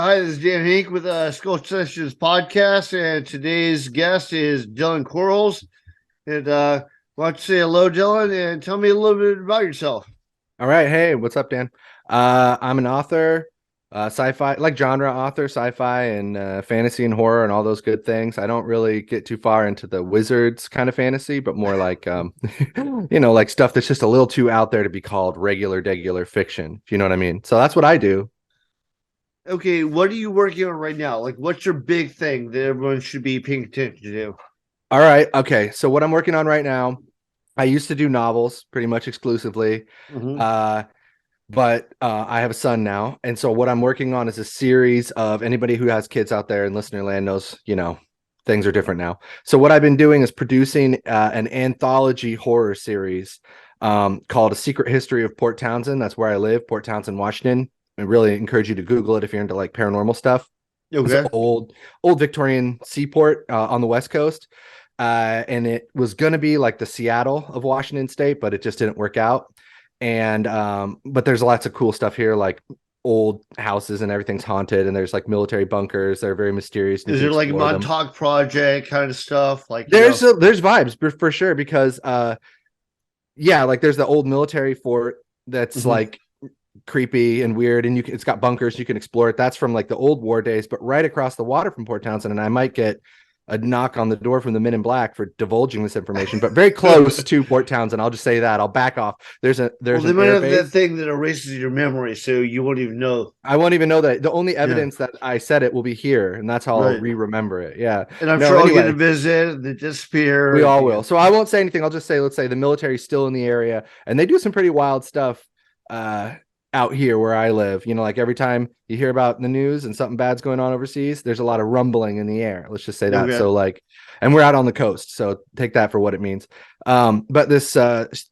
Hi, this is Henk with Skull Sessions Podcast, and today's guest is Dylan Quarles. And why don't you say hello, Dylan, and tell me a little bit about yourself. All right. Hey, what's up, Dan? I'm an author, sci-fi, like genre author, sci-fi and fantasy and horror and all those good things. I don't really get too far into the wizards kind of fantasy, but more like, like stuff that's just a little too out there to be called regular fiction. If you know what I mean? So that's what I do. Okay, what are you working on right now? Like, what's your big thing that everyone should be paying attention to? All right. Okay. So what I'm working on right now, I used to do novels pretty much exclusively. Mm-hmm. Uh, but I have a son now, and so what I'm working on is a series of anybody who has kids out there in listener land knows, things are different now. So what I've been doing is producing an anthology horror series called A Secret History of Port Townsend. That's where I live, Port Townsend, Washington. I really encourage you to Google it if you're into like paranormal stuff. It's an Okay. old Victorian seaport on the West Coast. And it was going to be like the Seattle of Washington State, but it just didn't work out. And but there's lots of cool stuff here, like old houses and everything's haunted, and there's like military bunkers. They're very mysterious and you Is can it like explore them. Montauk Project kind of stuff? Like, There's vibes for sure because yeah, like there's the old military fort that's Mhm. like creepy and weird, and it's got bunkers, you can explore it. That's from like the old war days, but right across the water from Port Townsend, and I might get a knock on the door from the Men in Black for divulging this information, but very close to Port Townsend. I'll just say that. I'll back off. There's Well, they an might air have that base. thing that erases your memory, so you won't even know. I won't even know that. The only Yeah, evidence that I said it will be here, and that's how I'll right. re-remember it. Yeah. And I'm No, sure I'll get a anyway, visit and they disappear. we And all yeah. will. So I won't say anything. I'll just say, let's say the military's still in the area, and they do some pretty wild stuff uh out here where I live. Like every time you hear about the news and something bad's going on overseas, there's a lot of rumbling in the air. Let's just say that. Okay. So like, and we're out on the coast, so take that for what it means. But this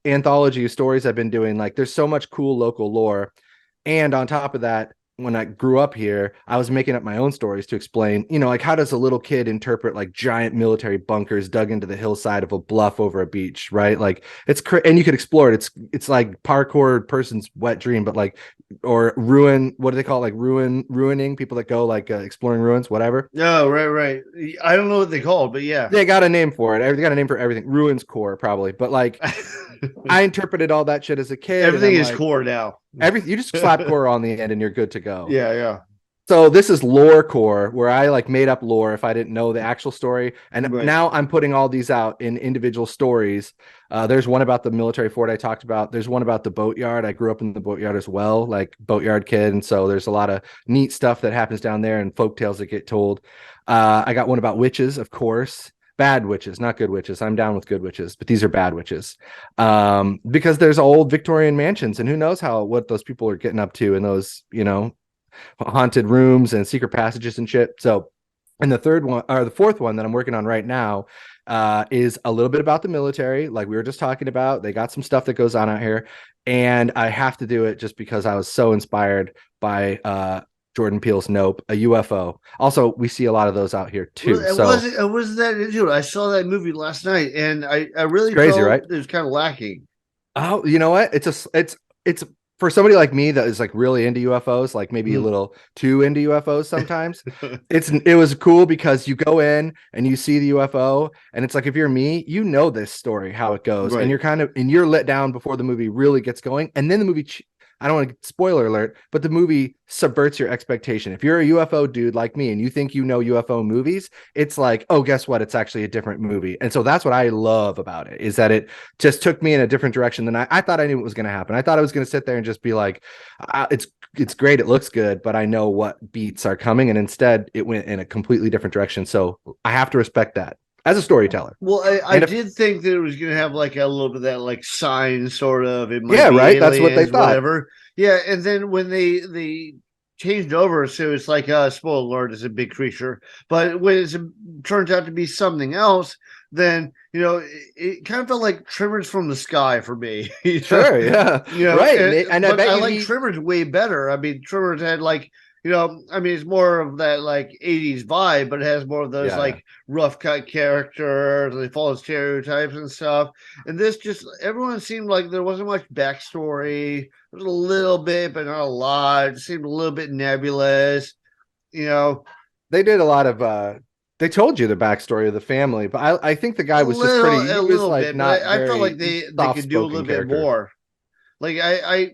anthology of stories I've been doing, like there's so much cool local lore. And on top of that, when I grew up here, I was making up my own stories to explain, like how does a little kid interpret like giant military bunkers dug into the hillside of a bluff over a beach, right? Like and you could explore it. It's like parkour person's wet dream, but like or ruin. What do they call it? Like ruining people that go like exploring ruins, whatever. No, right, right. I don't know what they call it, but yeah. They got a name for it. They got a name for everything. Ruins core probably, but like I interpreted all that shit as a kid, and Everything I'm is like core now. everything. You just slap core on the end, and you're good to go. Yeah, yeah. So this is lore core where I like made up lore if I didn't know the actual story. And Right. now I'm putting all these out in individual stories. There's one about the military fort I talked about. There's one about the boatyard. I grew up in the boatyard as well, like boatyard kid. And so there's a lot of neat stuff that happens down there and folk tales that get told. I got one about witches, of course. Bad witches, not good witches. I'm down with good witches, but these are bad witches. Because there's old Victorian mansions, and who knows what those people are getting up to in those, haunted rooms and secret passages and shit. So, and the third one or the fourth one that I'm working on right now is a little bit about the military, like we were just talking about. They got some stuff that goes on out here, and I have to do it just because I was so inspired by Jordan Peele's Nope, a UFO. Also, we see a lot of those out here Well, too. So it wasn't that into it. I saw that movie last night, and I it's really crazy, felt right? it was kind of lacking. Oh, you know what? It's for somebody like me that is like really into UFOs, like maybe a Mhm. little too into UFOs sometimes. It was cool because you go in and you see the UFO, and it's like if you're me, you know this story how it goes, and Right. you're let down before the movie really gets going, and then the movie. I don't want to spoiler alert, but the movie subverts your expectation. If you're a UFO dude like me and you think you know UFO movies, it's like, oh, guess what? It's actually a different movie. And so that's what I love about it, is that it just took me in a different direction than I thought I knew what was going to happen. I thought I was going to sit there and just be like, it's great, it looks good, but I know what beats are coming. And instead, it went in a completely different direction. So I have to respect that as a storyteller. Well, I And if did think that it was going to have like a little bit of that like sign sort of. It might yeah, be right, that's what they aliens, thought. whatever. Yeah, and then when they changed over, so it's like spoiler alert, it's a big creature. But when it turns out to be something else, then it kind of felt like Tremors from the Sky for me. Sure, yeah, right. And I But bet I you like he Tremors way better. I mean, Tremors had like. I mean, it's more of that like 80s vibe, but it has more of those yeah, yeah. like rough cut characters, they follow stereotypes and stuff. And this just everyone seemed like there wasn't much backstory. There was a little bit, but not a lot. It seemed a little bit nebulous. you know, They did a lot of they told you the backstory of the family, but I think the guy was just pretty, a he was little like bit, but not I felt like very they soft could do a spoken little bit character. more. Like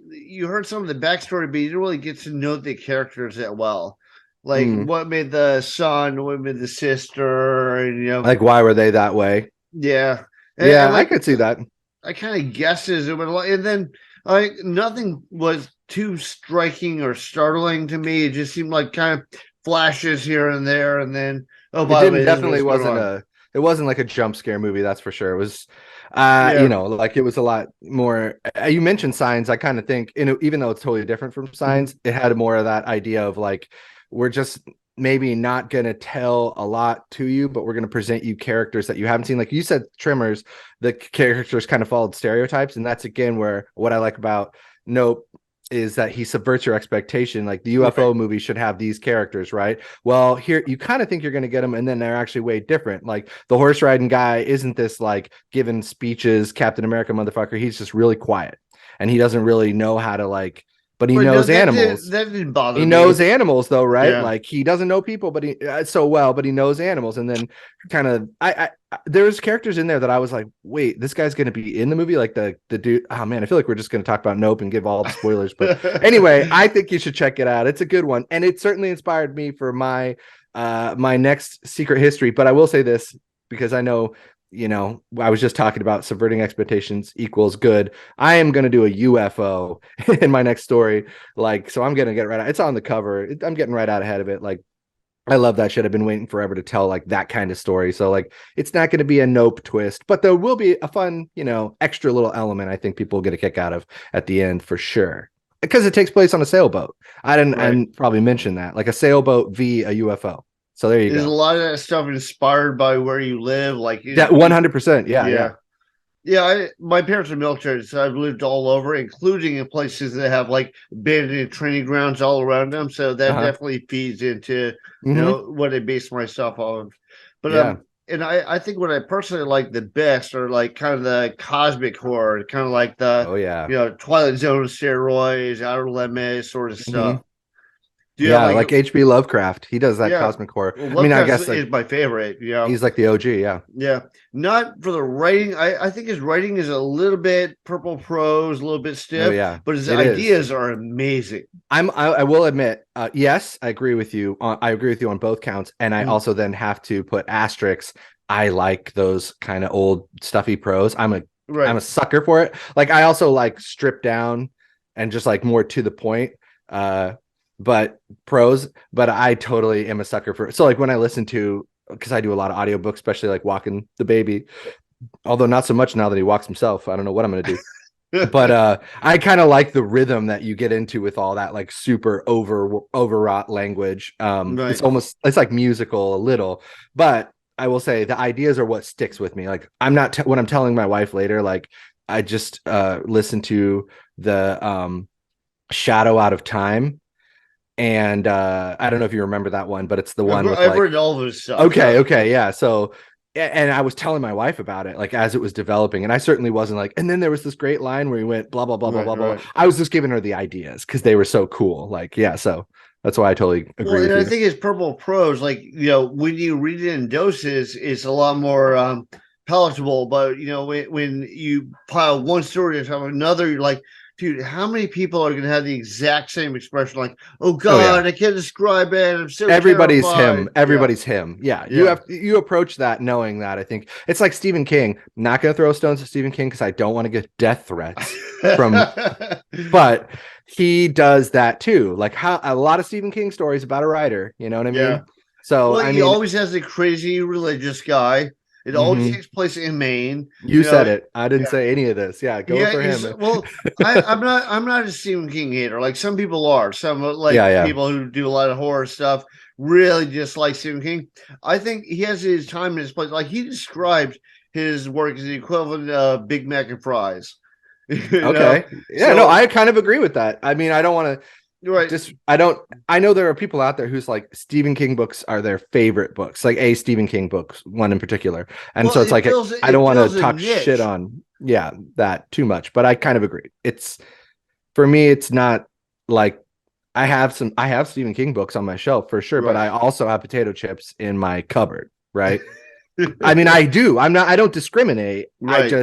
you heard some of the backstory, but you didn't really get to know the characters that well. Like Mm. what made the son, what made the sister, and Like, why were they that way? yeah, and Yeah, I like could see that. I kind of guesses it would, and then like nothing was too striking or startling to me. It just seemed like kind of flashes here and there, and then oh, It by the way, didn't this is definitely what's going wasn't on. a it wasn't like a jump scare movie, that's for sure. It was Yeah, like it was a lot more. You mentioned Signs. I kind of think, even though it's totally different from Signs, it had more of that idea of like, we're just maybe not going to tell a lot to you, but we're going to present you characters that you haven't seen. Like you said, Tremors, the characters kind of followed stereotypes, and that's again where what I like about Nope is that he subverts your expectation. Like the UFO right. movie should have these characters, right? Well, here you kind of think you're going to get them, and then they're actually way different. Like the horse riding guy isn't this like giving speeches Captain America motherfucker. He's just really quiet, and he doesn't really know how to like, but he But no, knows animals. that didn't He bother knows me. animals though, right? Yeah. Like he doesn't know people, but he so well, but he knows animals. And then kind of, there's characters in there that I was like, wait, this guy's going to be in the movie. Like the dude. Oh man, I feel like we're just going to talk about Nope and give all the spoilers. But anyway, I think you should check it out. It's a good one, and it certainly inspired me for my next secret history. But I will say this because I know, I was just talking about subverting expectations equals good. I am going to do a UFO in my next story. Like, so I'm going to get right out. It's on the cover. I'm getting right out ahead of it. Like, I love that shit. I've been waiting forever to tell like that kind of story. So like, it's not going to be a Nope twist, but there will be a fun, extra little element I think people will get a kick out of at the end for sure. Because it takes place on a sailboat. I Right. didn't probably mention that. Like a sailboat v a UFO. So there you Is a go. lot of that stuff inspired by where you live? Like, That 100%. Yeah, yeah. yeah. Yeah, my parents are military, so I've lived all over, including in places that have like abandoned training grounds all around them. So that Uh-huh. definitely feeds into Mm-hmm. what I base my stuff on. But Yeah. and I think what I personally like the best are like kind of the cosmic horror, kind of like the Oh yeah. Twilight Zone steroids, Outer Limits sort of Mm-hmm. stuff. Do you have Yeah, like like H.P. Lovecraft. He does that yeah? cosmic horror. Well, I mean, I Lovecraft guess like is my favorite. he's like the OG. Yeah. Yeah, not for the writing. I think his writing is a little bit purple prose, a little bit Oh stiff, yeah. but his It is. ideas are amazing. I will admit, yes, I agree with you. I agree with you on both counts, and I Mm, also then have to put asterisks. I like those kind of old stuffy prose. I'm a right. sucker for it. Like I also like stripped down and just like more to the point. But prose, but I totally am a sucker for it. So like when I listen to, because I do a lot of audiobooks, especially like walking the baby, although not so much now that he walks himself. I don't know what I'm gonna do. But I kind of like the rhythm that you get into with all that like super overwrought language. Right. It's like musical a little, but I will say the ideas are what sticks with me. Like I'm not when I'm telling my wife later, like I just listened to the Shadow Out of Time, and I don't know if you remember that one, but it's the one with I've like, read all of his stuff. okay, Yeah. okay, yeah. So, and I was telling my wife about it, like as it was developing, and I certainly wasn't like. And then there was this great line where he went blah blah blah blah Right. blah blah. Right. I was just giving her the ideas because they were so cool. Like, yeah. So that's why I totally Well, agree and with I you. think his purple prose, like when you read it in doses, it's a lot more palatable. But when you pile one story on top of another, you're like, dude, how many people are going to have the exact same expression? Like, oh Oh yeah. God, I can't describe it. I'm so Everybody's him. terrified. Yeah, Everybody's him. Yeah. yeah. You approach that knowing that. I think it's like Stephen King. Not gonna throw stones at Stephen King because I don't want to get death threats from, but he does that too. Like how a lot of Stephen King stories about a writer, you know what I Yeah. mean? So Well, I he mean, always has the crazy religious guy. It always mhm. takes place in Maine. You said it. I didn't Yeah. say any of this. Yeah, go Yeah, for him. well, I'm not a Stephen King hater. Like some people are. Some like Yeah, yeah. people who do a lot of horror stuff really dislike Stephen King. I think he has his time and his place. Like he describes his work as the equivalent of Big Mac and fries. you know, Okay. Yeah, no, so I kind of agree with that. I mean, I don't want to right. just I know there are people out there who's like Stephen King books are their favorite books, like a Stephen King books, one in particular. And Well, so it's like I don't it want to fills a talk shit niche. on that too much, but I kind of agree. It's for me, it's not like I have Stephen King books on my shelf for sure, but Right. I also have potato chips in my cupboard, right? I mean, I do. I don't discriminate. Right.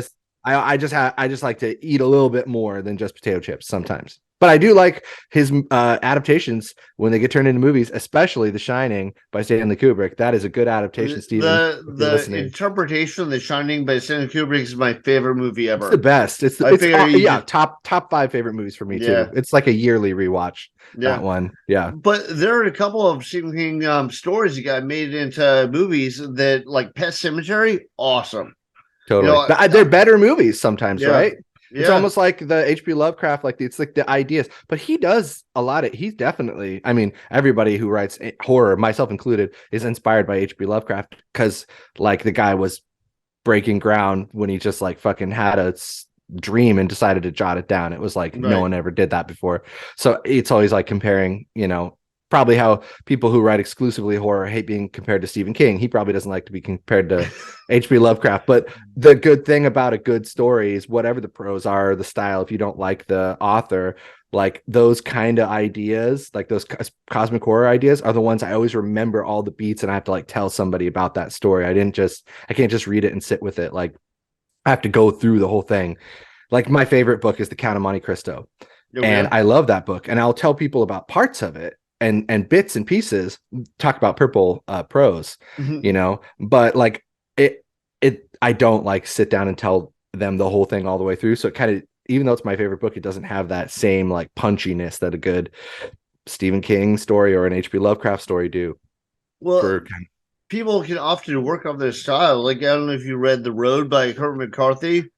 I just like to eat a little bit more than just potato chips sometimes. But I do like his adaptations when they get turned into movies, especially The Shining by Stanley Kubrick. That is a good adaptation, Stephen, if you're The listening. interpretation of The Shining by Stanley Kubrick is my favorite movie It's the ever. best. I figure you Yeah, just top five favorite movies for me yeah too. It's like a yearly rewatch. yeah. That one, yeah, But there are a couple of Stephen King stories that got made into movies that, like Pet Cemetery, awesome. You totally. know, They're better movies sometimes, yeah, right? It's yeah. almost like the H.P. Lovecraft, like it's like the ideas, but he does a lot of. He's definitely. I mean, everybody who writes horror, myself included, is inspired by H.P. Lovecraft because, like, the guy was breaking ground when he just like fucking had a dream and decided to jot it down. It was like no Right. one ever did that before. So it's always like comparing, probably how people who write exclusively horror hate being compared to Stephen King. He probably doesn't like to be compared to H.P. Lovecraft. But the good thing about a good story is whatever the prose are, the style, if you don't like the author, like those kind of ideas, like those cosmic horror ideas are the ones I always remember all the beats and I have to like tell somebody about that story. I can't just read it and sit with it. Like I have to go through the whole thing. Like my favorite book is The Count of Monte Cristo. And Okay. I love that book. And I'll tell people about parts of it and bits and pieces, talk about purple prose, Mhm. but like it I don't like sit down and tell them the whole thing all the way through. So it kind of, even though it's my favorite book, it doesn't have that same like punchiness that a good Stephen King story or an H.P. Lovecraft story do. Well, For people can often work on their style. Like I don't know if you read The Road by Herman McCarthy,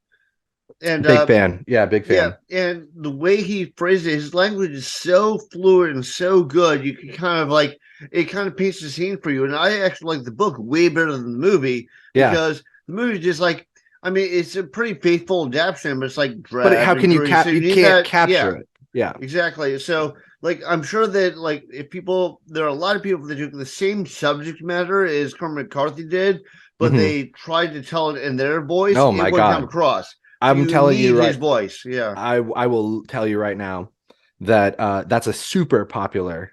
and big fan. Yeah, big yeah, fan. and the way he phrased it, his language is so fluid and so good. You can kind of like it kind of paints the scene for you. And I actually like the book way better than the movie Yeah. because the movie is just like I mean, it's a pretty faithful adaptation, but it's like But drab how and can dreary. So you you need can't that, capture yeah, it. Yeah. exactly. So like I'm sure that like if people there are a lot of people that took the same subject matter as Cormac McCarthy did, but Mm-hmm. they tried to tell it in their voice, Oh it my wouldn't come God. across. So I'm you telling you need his right. voice. Yeah. I will tell you right now that that's a super popular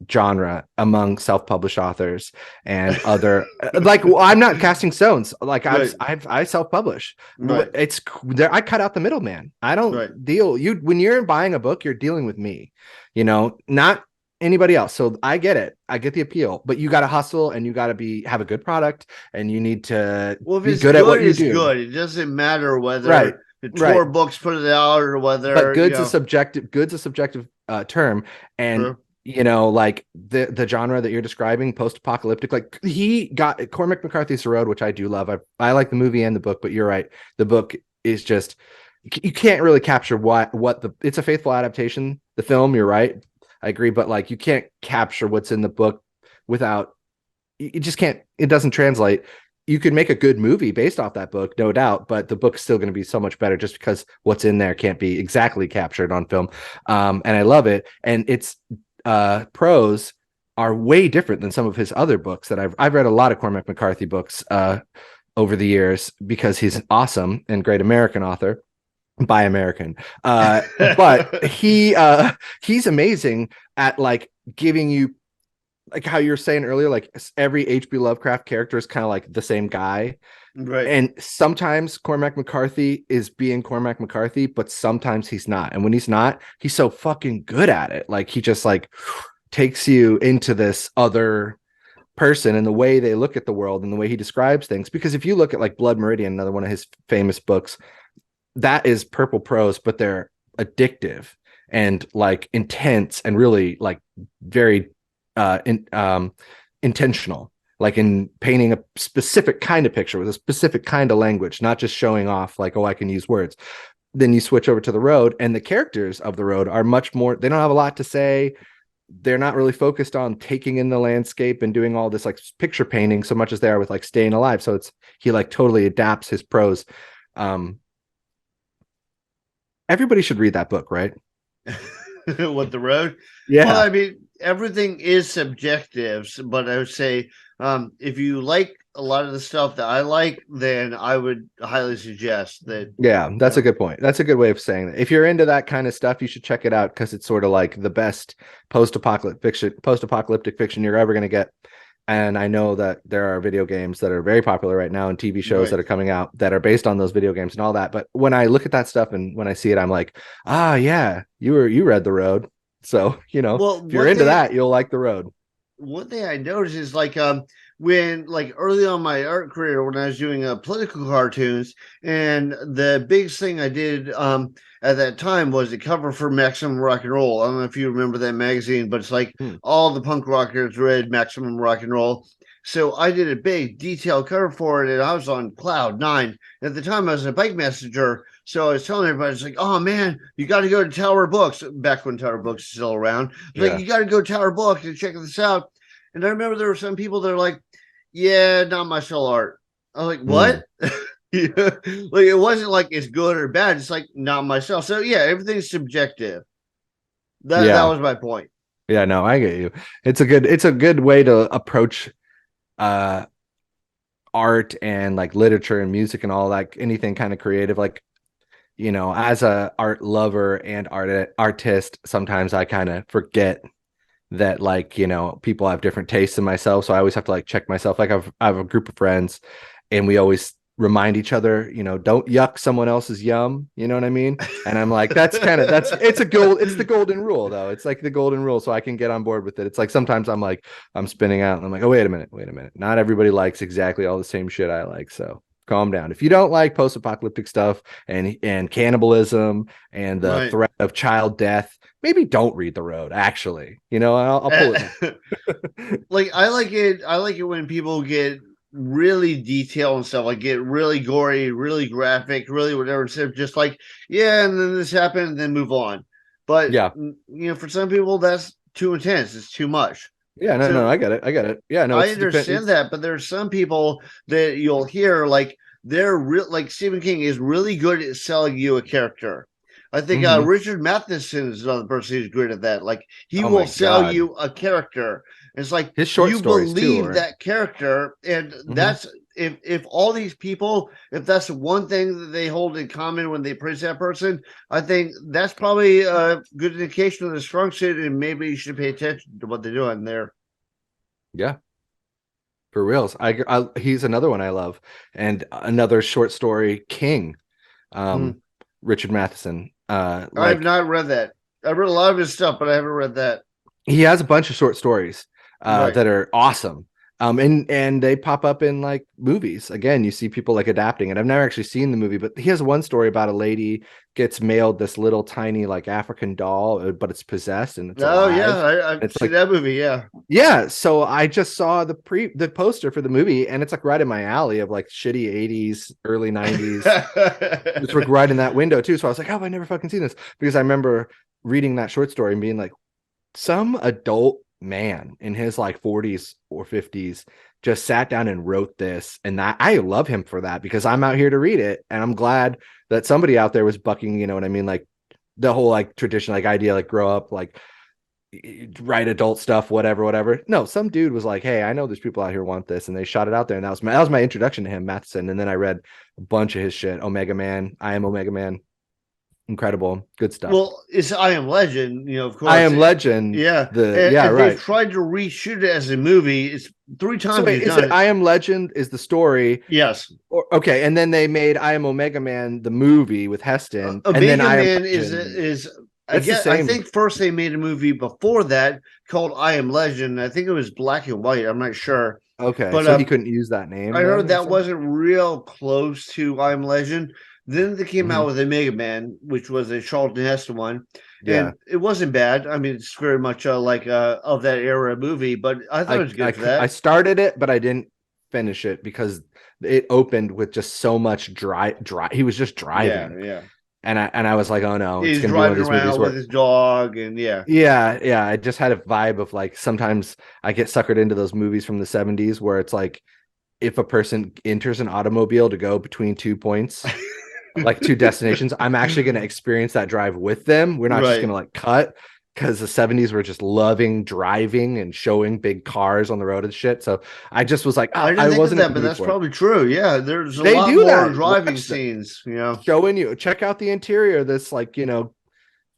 genre among self-published authors and other like well, I'm not casting stones. Like Right. I self-publish. Right. It's there. I cut out the middleman. I don't Right. deal you when you're buying a book, you're dealing with me, not anybody else. So I get it. I get the appeal, but you got to hustle and you got to have a good product and you need to Well, if be it's good at good, what you it's do. good. It doesn't matter Right. whether the Right. tour books put it out or But whether, good's a subjective term. And true. like the genre that you're describing, post-apocalyptic, like he got Cormac McCarthy's The Road, which I do love. I like the movie and the book, but you're right. The book is just you can't really capture what it's a faithful adaptation. The film, you're right. I agree, but like you can't capture what's in the book without you just can't, it doesn't translate. You could make a good movie based off that book, no doubt, but the book's still going to be so much better just because what's in there can't be exactly captured on film. And I love it. And its prose are way different than some of his other books that I've read a lot of Cormac McCarthy books over the years because he's awesome and great American author by American. But he's amazing at like giving you like how you were saying earlier, like every H.P. Lovecraft character is kind of like the same guy. Right. And sometimes Cormac McCarthy is being Cormac McCarthy, but sometimes he's not. And when he's not, he's so fucking good at it. Like he just like takes you into this other person and the way they look at the world and the way he describes things. Because if you look at like Blood Meridian, another one of his famous books, that is purple prose, but they're addictive and like intense and really like very intentional, like in painting a specific kind of picture with a specific kind of language, not just showing off like, oh, I can use words. Then you switch over to The Road, and the characters of The Road are much more, they don't have a lot to say. They're not really focused on taking in the landscape and doing all this like picture painting so much as they are with like staying alive. So he like totally adapts his prose. Everybody should read that book, right? What, The Road? Well, Yeah. I mean, everything is subjective, but I would say if you like a lot of the stuff that I like, then I would highly suggest that. Yeah, that's a good point. That's a good way of saying that. If you're into that kind of stuff, you should check it out because it's sort of like the best post-apocalyptic fiction you're ever going to get. And I know that there are video games that are very popular right now and TV shows that are coming out that are based on those video games and all that. But when I look at that stuff and when I see it, I'm like, ah, yeah, you read The Road. So, Well, if you're into that, you'll like The Road. One thing I noticed is like when like early on my art career when I was doing political cartoons, and the biggest thing I did at that time was the cover for Maximum Rock and Roll. I don't know if you remember that magazine, but it's like all the punk rockers read Maximum Rock and Roll. So I did a big detailed cover for it, and I was on cloud nine. At the time, I was a bike messenger, so I was telling everybody, it's like, "Oh man, you got to go to Tower Books." Back when Tower Books is still around, like you got to go to Tower Books and check this out. And I remember there were some people that are like, "Yeah, not my style art." I was like, "What?" Like it wasn't like it's good or bad. It's like not myself. So yeah, everything's subjective. That was my point. Yeah, no, I get you. It's a good way to approach art and like literature and music and all that, anything kind of creative. Like, as a art lover and artist, sometimes I kind of forget that, like, people have different tastes than myself. So I always have to like check myself. Like I have a group of friends and we always remind each other, don't yuck someone else's yum. You know what I mean? And I'm like, it's the golden rule though. It's like the golden rule. So I can get on board with it. It's like, sometimes I'm like, I'm spinning out and I'm like, oh, wait a minute. Not everybody likes exactly all the same shit I like. So calm down. If you don't like post-apocalyptic stuff and cannibalism and the threat of child death, maybe don't read The Road. Actually, I'll pull it. Like I like it when people get really detailed and stuff, like get really gory, really graphic, really whatever, instead of just like, yeah, and then this happened and then move on. But yeah, for some people that's too intense. It's too much. Yeah, no, I get it. Yeah, no, I understand that, but there's some people that you'll hear like they're real. Like Stephen King is really good at selling you a character. I think Richard Matheson is another person who's great at that. Like he will sell you a character. It's like his short stories believe too, that character, and that's if all these people, if that's the one thing that they hold in common when they praise that person, I think that's probably a good indication of the strong suit, and maybe you should pay attention to what they're doing there. Yeah, for reals. He's another one I love, and another short story king, Richard Matheson. I have not read that. I've read a lot of his stuff, but I haven't read that. He has a bunch of short stories that are awesome. And they pop up in like movies. Again, you see people like adapting it. I've never actually seen the movie, but he has one story about a lady gets mailed this little tiny like African doll, but it's possessed and it's alive. Yeah, I've seen that movie. Yeah. So I just saw the poster for the movie, and it's like right in my alley of like shitty 80s, early 90s. It's like right in that window too. So I was like, oh, I never fucking seen this, because I remember reading that short story and being like, some adult man in his like 40s or 50s just sat down and wrote this, and that I love him for that, because I'm out here to read it, and I'm glad that somebody out there was bucking, you know what I mean, like the whole like tradition, like idea, like grow up, like write adult stuff, whatever. No, some dude was like, hey, I know there's people out here want this, and they shot it out there, and that was my introduction to him, Matheson. And then I read a bunch of his shit. Omega Man, I Am Omega Man. Incredible, good stuff. Well, it's I Am Legend, of course. I Am Legend. Yeah, and they've tried to reshoot it as a movie. It's 3 times. So wait, is it I Am Legend is the story? Yes. Okay, and then they made I Am Omega Man the movie with Heston. Omega and then Man is I think first they made a movie before that called I Am Legend. I think it was black and white. I'm not sure. Okay, but so he couldn't use that name. I heard that wasn't real close to I Am Legend. Then they came out with Omega Man, which was a Charlton Heston one. Yeah. And it wasn't bad. I mean, it's very much like of that era movie, but I thought it was good for that. I started it, but I didn't finish it because it opened with just so much dry. He was just driving. Yeah. And I was like, oh no, he's driving around with his dog, and yeah. I just had a vibe of like, sometimes I get suckered into those movies from the 70s where it's like, if a person enters an automobile to go between 2 points, like 2 destinations, I'm actually going to experience that drive with them. We're not just going to like cut, because the 70s were just loving driving and showing big cars on the road and shit. So I just was like, I oh, didn't I think of wasn't in that, the but mood that's for it. probably true. Yeah, there's a They lot do more that. driving Watch that. scenes, you know. Showing you, check out the interior of this, like,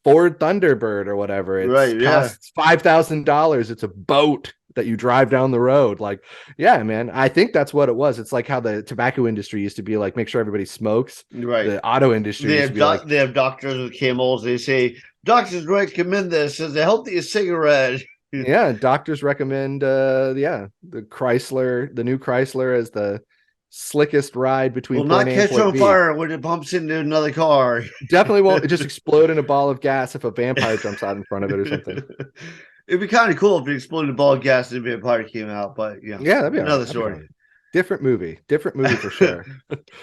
Ford Thunderbird or whatever. It's Right, yeah. costs $5,000. It's a boat that you drive down the road. Like, yeah, man, I think that's what it was. It's like how the tobacco industry used to be like, make sure everybody smokes. Right. The auto industry used to be like, They have doctors with camels. They say doctors recommend this as a healthy cigarette. yeah, doctors recommend the new Chrysler as the slickest ride between Will point not A and catch point on B. fire when it bumps into another car. Definitely won't just explode in a ball of gas if a vampire jumps out in front of it or something. It'd be kind of cool if it exploded a ball of gas and a vampire came out, but Yeah, that'd be all right. another That'd be story. fine. Different movie for sure.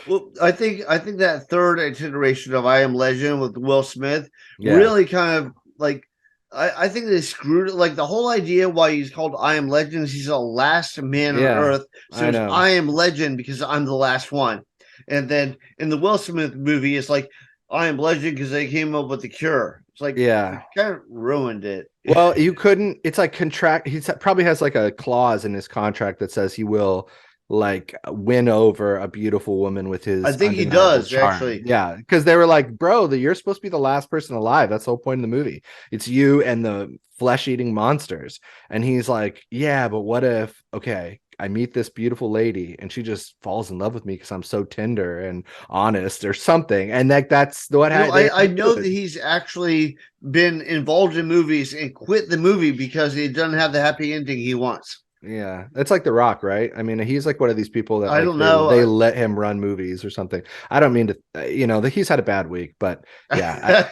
Well, I think that third iteration of I Am Legend with Will Smith Yeah, really kind of like I think they screwed it. Like the whole idea why he's called I Am Legend is he's the last man on yeah, earth. So I it's know. I am legend because I'm the last one. And then in the Will Smith movie, it's like I am legend because they came up with the cure. It's like Yeah. kind of ruined it. Well, you couldn't. It's like contract. Probably has like a clause in his contract that says he will like win over a beautiful woman with I his think he undeniable does charm. actually. Yeah, because they were like, bro, you're supposed to be the last person alive. That's the whole point of the movie. It's you and the flesh-eating monsters. And he's like, yeah, but what if? Okay, I meet this beautiful lady and she just falls in love with me because I'm so tender and honest or something. And that's what I know that he's actually been involved in movies and quit the movie because he doesn't have the happy ending he wants. Yeah, it's like The Rock, right? I mean, he's like one of these people that I like don't they know. let him run movies or something. I don't mean to, that he's had a bad week, but yeah,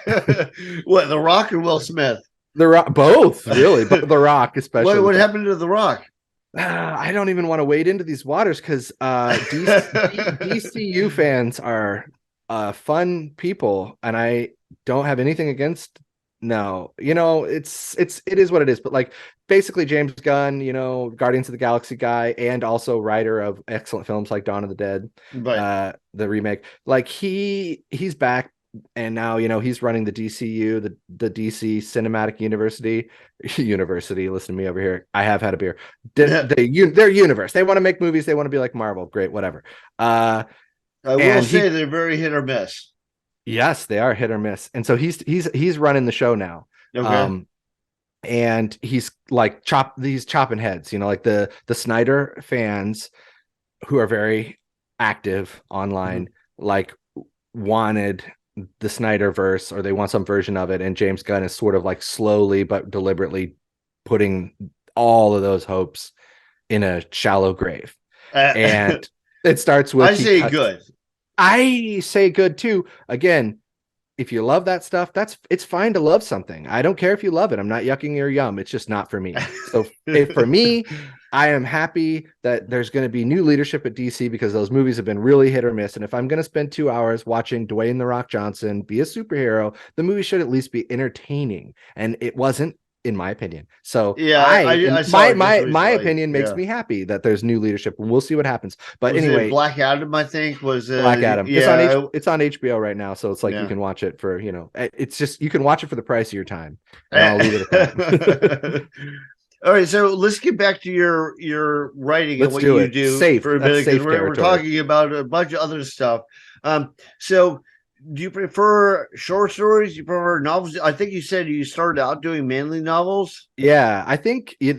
What, The Rock or Will Smith? The Rock, both really, but The Rock especially. What happened to The Rock? I don't even want to wade into these waters because DCU fans are fun people, and I don't have anything against. No, it is what it is. But like basically, James Gunn, Guardians of the Galaxy guy, and also writer of excellent films like Dawn of the Dead, Right. the remake. Like he's back. And now, he's running the DCU, the DC Cinematic University. Listen to me over here. I have had a beer. Their universe. They want to make movies. They want to be like Marvel. Great, whatever. I will say they're very hit or miss. Yes, they are hit or miss. And so he's running the show now. Okay. And he's like chopping heads. Like the Snyder fans who are very active online, like wanted the Snyderverse, or they want some version of it, and James Gunn is sort of like slowly but deliberately putting all of those hopes in a shallow grave. And it starts with good. I say good too. Again, if you love that stuff, it's fine to love something. I don't care if you love it. I'm not yucking your yum. It's just not for me. So for me, I am happy that there's going to be new leadership at DC because those movies have been really hit or miss. And if I'm going to spend 2 hours watching Dwayne "The Rock" Johnson be a superhero, the movie should at least be entertaining. And it wasn't, in my opinion. So yeah, my opinion makes me happy that there's new leadership, and we'll see what happens. But anyway, Black Adam, I think, was Black Adam. Yeah, it's on HBO right now, so it's like you can watch it for it's just you can watch it for the price of your time, and I'll leave it at that. All right, so let's get back to your writing and what you do safe for a minute, because we're territory. talking about a bunch of other stuff. So do you prefer short stories? Do you prefer novels? I think you said you started out doing mainly novels. Yeah, I think I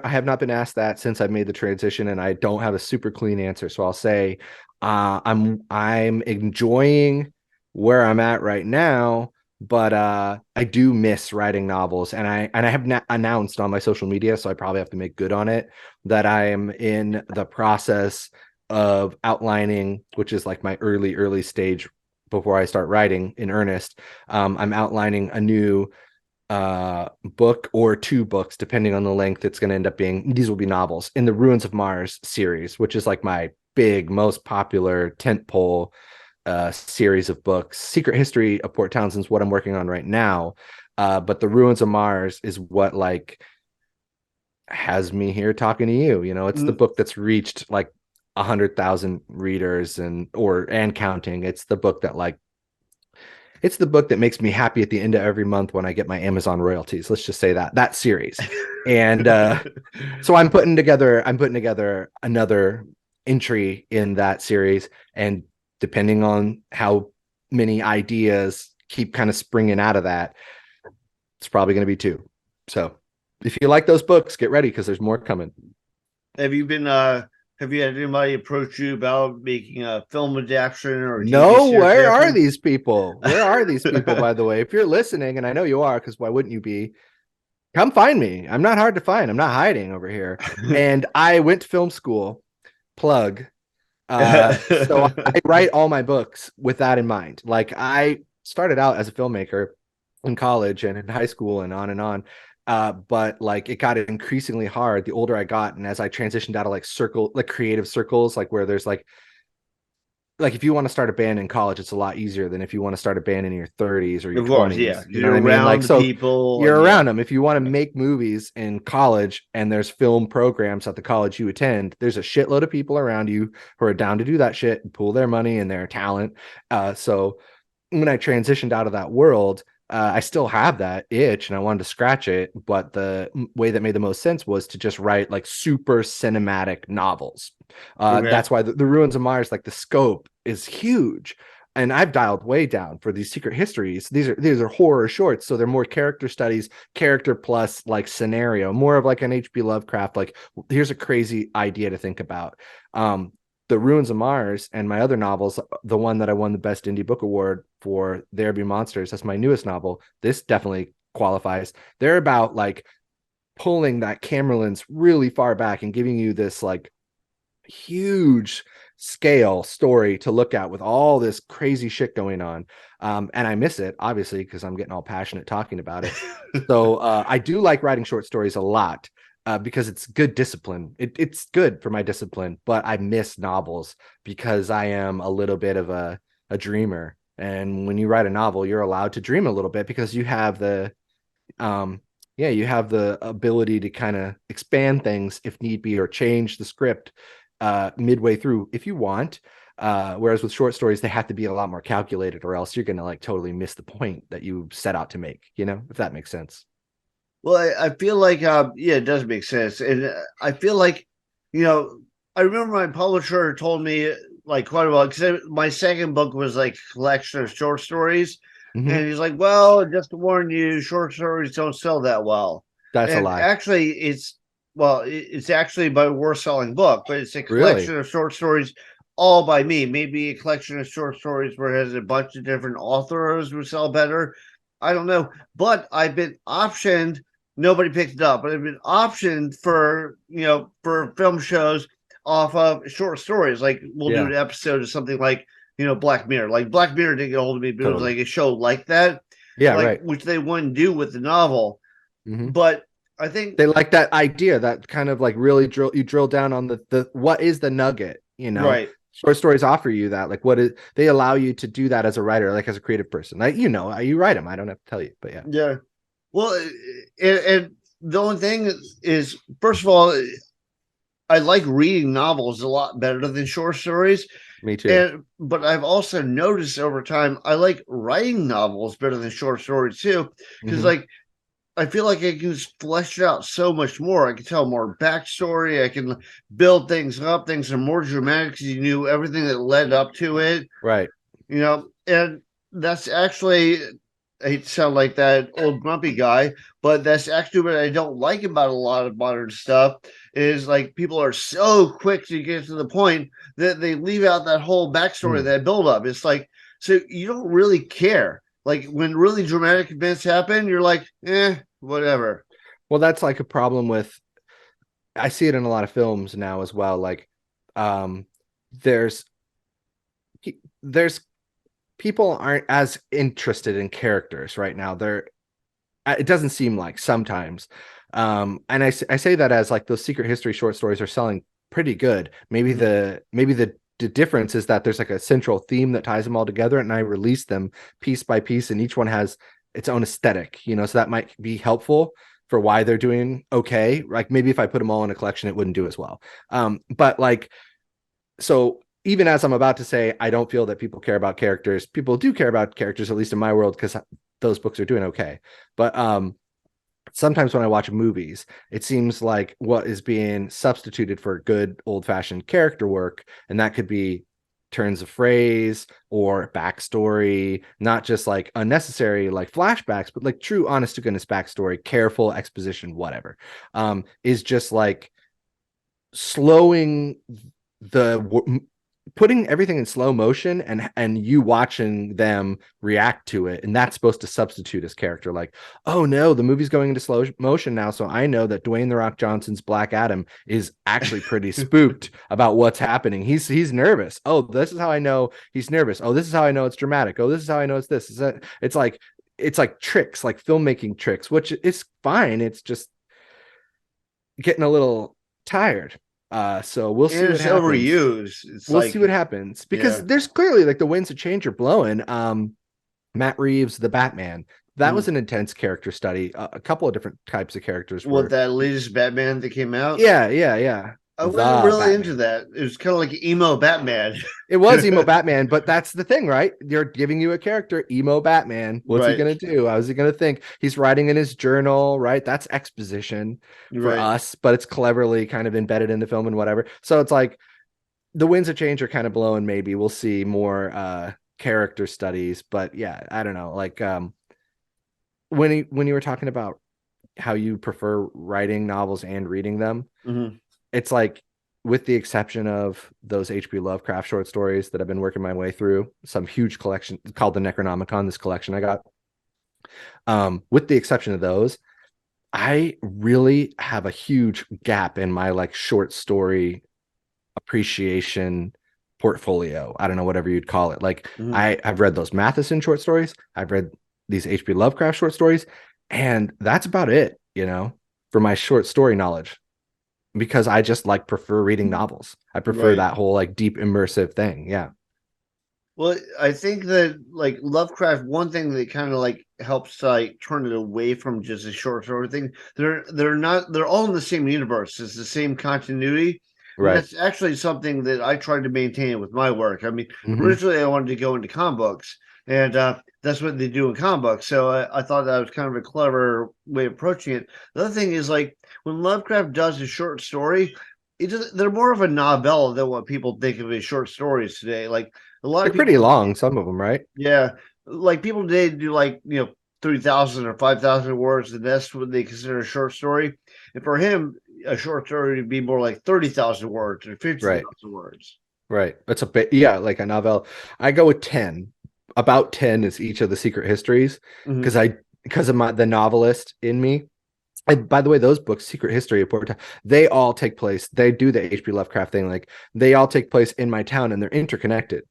have not been asked that since I made the transition, and I don't have a super clean answer. So I'll say I'm enjoying where I'm at right now, but I do miss writing novels, and I have announced on my social media, so I probably have to make good on it, that I am in the process of outlining, which is like my early stage before I start writing in earnest. I'm outlining a new book or 2 books, depending on the length. It's going to end up being, these will be novels in the Ruins of Mars series, which is like my big, most popular tentpole series of books. Secret History of Port Townsend is what I'm working on right now. But the Ruins of Mars is what like has me here talking to you. It's the book that's reached like 100,000 readers and counting. It's the book that like It's the book that makes me happy at the end of every month when I get my Amazon royalties. Let's just say that series. And so I'm putting together another entry in that series, and depending on how many ideas keep kind of springing out of that, it's probably going to be 2. So if you like those books, get ready because there's more coming. Have you had anybody approach you about making a film adaptation or a TV No, series where are adaptation? these people? Where are these people, by the way? If you're listening, and I know you are, because why wouldn't you be? Come find me. I'm not hard to find. I'm not hiding over here. And I went to film school, plug. So I write all my books with that in mind. Like, I started out as a filmmaker in college and in high school and on and on. But like, it got increasingly hard the older I got, and as I transitioned out of like creative circles, like where there's like if you want to start a band in college, it's a lot easier than if you want to start a band in your 30s or your Of course, 20s. yeah. You know You're what I mean? Like, around so people. you're And around them. If you want to make movies in college and there's film programs at the college you attend, there's a shitload of people around you who are down to do that shit and pool their money and their talent. So when I transitioned out of that world, I still have that itch and I wanted to scratch it. But the way that made the most sense was to just write like super cinematic novels. Okay. That's why the Ruins of Mars, like the scope is huge. And I've dialed way down for these secret histories. These are horror shorts, so they're more character studies, character plus like scenario, more of like an H.P. Lovecraft. Like, here's a crazy idea to think about. The Ruins of Mars and my other novels, the one that I won the Best Indie Book Award for, There Be Monsters, that's my newest novel. This definitely qualifies. They're about like pulling that camera lens really far back and giving you this like huge scale story to look at with all this crazy shit going on. And I miss it, obviously, because I'm getting all passionate talking about it. So I do like writing short stories a lot. Because it's good discipline. It's good for my discipline, but I miss novels because I am a little bit of a dreamer. And when you write a novel, you're allowed to dream a little bit because you have the you have the ability to kind of expand things if need be, or change the script midway through if you want. Whereas with short stories, they have to be a lot more calculated, or else you're gonna like totally miss the point that you set out to make, if that makes sense. Well, I feel like, yeah, it does make sense. And I feel like, I remember my publisher told me like quite a while, because my second book was like a collection of short stories. Mm-hmm. And he's like, well, just to warn you, short stories don't sell that well. That's a And lie. actually, it's actually my worst selling book, but it's a collection Really? of short stories all by me. Maybe a collection of short stories where it has a bunch of different authors would sell better. I don't know. But I've been optioned. Nobody picked it up, but I've been optioned for film shows off of short stories. Like, we'll do an episode of something like Black Mirror. Like, Black Mirror didn't get a hold of me, but it was Totally. like a show like that. Yeah, Like, right. which they wouldn't do with the novel. Mm-hmm. But I think They like that idea, that kind of like really drill down on the what is the nugget. right. Short stories offer you that, like, what is, they allow you to do that as a writer, like as a creative person. Like, you write them, I don't have to tell you, but yeah. Yeah. Well, and the only thing is, first of all, I like reading novels a lot better than short stories. Me too. But I've also noticed over time I like writing novels better than short stories too, because Mm-hmm. like I feel like I can just flesh it out so much more. I can tell more backstory. I can build things up. Things are more dramatic because you knew everything that led up to it. Right. And that's actually, I hate to sound like that old grumpy guy, but that's actually what I don't like about a lot of modern stuff is like people are so quick to get to the point that they leave out that whole backstory, that build up. It's like, so you don't really care. Like, when really dramatic events happen, you're like, whatever. Well, that's like a problem with, I see it in a lot of films now as well. Like, um, there's there's people aren't as interested in characters right now. It doesn't seem like sometimes. And I say that as like those secret history short stories are selling pretty good. Maybe the difference is that there's like a central theme that ties them all together, and I release them piece by piece, and each one has its own aesthetic, so that might be helpful for why they're doing okay. Like, maybe if I put them all in a collection, it wouldn't do as well. But like, so even as I'm about to say, I don't feel that people care about characters. People do care about characters, at least in my world, because those books are doing okay. But sometimes when I watch movies, it seems like what is being substituted for good old fashioned character work, and that could be turns of phrase or backstory, not just like unnecessary like flashbacks, but like true honest to goodness backstory, careful exposition, whatever, is just like slowing the putting everything in slow motion and you watching them react to it, and that's supposed to substitute as character. Like, oh no, the movie's going into slow motion now, so I know that Dwayne the Rock Johnson's Black Adam is actually pretty spooked about what's happening. He's nervous. Oh, this is how I know he's nervous. Oh, this is how I know it's dramatic. Oh, this is how I know it's this. Is that it's like tricks, like filmmaking tricks, which is fine. It's just getting a little tired. So we'll see what happens. Overused. We'll see what happens, because there's clearly like the winds of change are blowing. Matt Reeves, the Batman, that was an intense character study. A couple of different types of characters. That latest Batman that came out? Yeah. I wasn't really into that. It was kind of like emo Batman. It was emo Batman, but that's the thing, right? You're giving you a character, emo Batman. What's he going to do? How's he going to think? He's writing in his journal, right? That's exposition for us, but it's cleverly kind of embedded in the film and whatever. So it's like the winds of change are kind of blowing. Maybe we'll see more character studies, but yeah, I don't know. Like when you were talking about how you prefer writing novels and reading them, it's like, with the exception of those H.P. Lovecraft short stories that I've been working my way through, some huge collection called the Necronomicon, this collection I got, with the exception of those, I really have a huge gap in my like short story appreciation portfolio. I don't know, whatever you'd call it. Like I've read those Matheson short stories. I've read these H.P. Lovecraft short stories, and that's about it, for my short story knowledge. Because I just like prefer reading novels. I prefer that whole like deep immersive thing. Yeah. Well, I think that like Lovecraft, one thing that kind of like helps like turn it away from just a short story thing. They're all in the same universe. It's the same continuity. Right. That's actually something that I tried to maintain with my work. I mean, originally I wanted to go into comic books, and that's what they do in comic books. So I thought that was kind of a clever way of approaching it. The other thing is like when Lovecraft does a short story, they're more of a novella than what people think of as short stories today. Like a lot of people, pretty long, some of them, right? Yeah, like people today do like 3,000 or 5,000 words, and that's what they consider a short story. And for him, a short story would be more like 30,000 words or 50,000 words. Right. That's a bit, like a novel. I go with 10. About 10 is each of the secret histories, because of the novelist in me. And by the way, those books, Secret History of Port Townsend, they all take place. They do the H.P. Lovecraft thing. Like they all take place in my town, and they're interconnected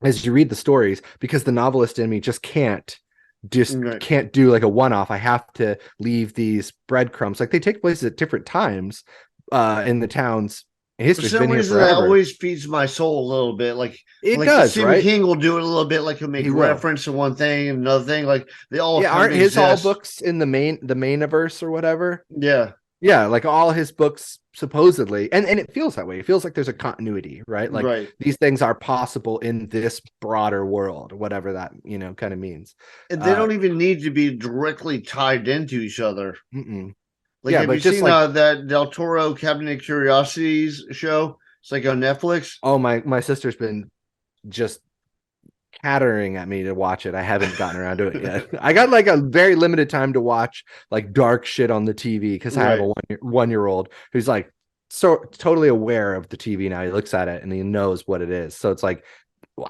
as you read the stories, because the novelist in me just can't do like a one-off. I have to leave these breadcrumbs. Like they take place at different times in the town's history. For some reason, that always feeds my soul a little bit. Like it does, Stephen right? King will do it a little bit. Like he'll make reference to one thing and another thing. Like they all aren't his all books in the mainiverse or whatever? Yeah, like all his books supposedly, and it feels that way. It feels like there's a continuity, right? Like these things are possible in this broader world, whatever that kind of means. And they don't even need to be directly tied into each other. Like, have you seen that Del Toro Cabinet of Curiosities show? It's like on Netflix. Oh, my sister's been just cattering at me to watch it. I haven't gotten around to it yet. I got like a very limited time to watch like dark shit on the TV, because I have a one-year-old who's like so totally aware of the TV now. He looks at it and he knows what it is. So it's like,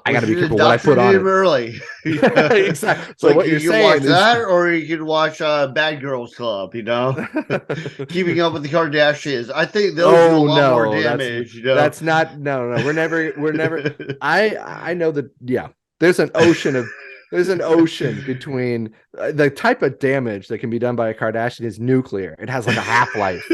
I got to be careful what I put on it early. Exactly. So like what you're saying watch is that, or you could watch Bad Girls Club. Keeping Up with the Kardashians. I think those do a lot more damage. That's not. No. We're never. I know that. Yeah. There's an ocean between the type of damage that can be done by a Kardashian is nuclear. It has like a half-life.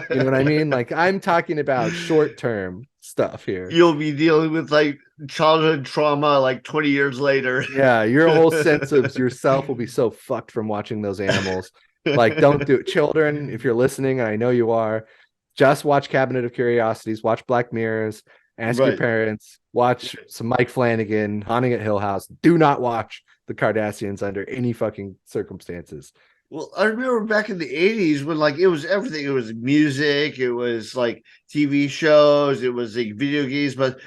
You know what I mean? Like I'm talking about short-term stuff here. You'll be dealing with like childhood trauma like 20 years later. Yeah, your whole sense of yourself will be so fucked from watching those animals. Like, don't do it. Children, if you're listening, and I know you are, just watch Cabinet of Curiosities, watch Black Mirrors, Ask your Right. parents. Watch some Mike Flanagan, Haunting at Hill House. Do not watch the Kardashians under any fucking circumstances. Well, I remember back in the 80s when like it was everything. It was music, it was like TV shows, it was like video games, but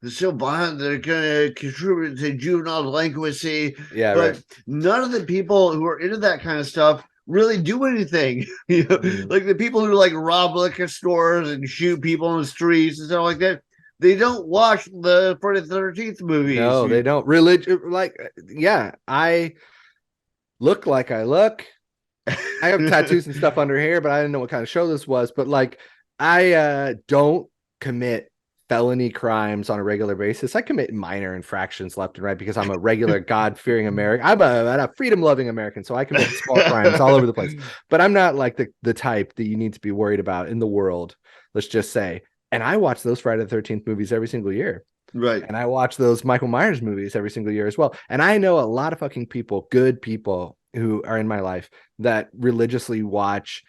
they're so violent, they're gonna contribute to juvenile delinquency. Yeah, But right. none of the people who are into that kind of stuff really do anything. Like the people who like rob liquor stores and shoot people in the streets and stuff like that, they don't watch the Friday the 13th movies. No, they don't. Religion, like, yeah, I look like I look. I have tattoos and stuff under here, but I didn't know what kind of show this was. But like, I don't commit felony crimes on a regular basis. I commit minor infractions left and right because I'm a regular God-fearing American. I'm a freedom-loving American, so I commit small crimes all over the place. But I'm not like the type that you need to be worried about in the world, let's just say. And I watch those Friday the 13th movies every single year. Right. And I watch those Michael Myers movies every single year as well. And I know a lot of fucking people, good people who are in my life that religiously watch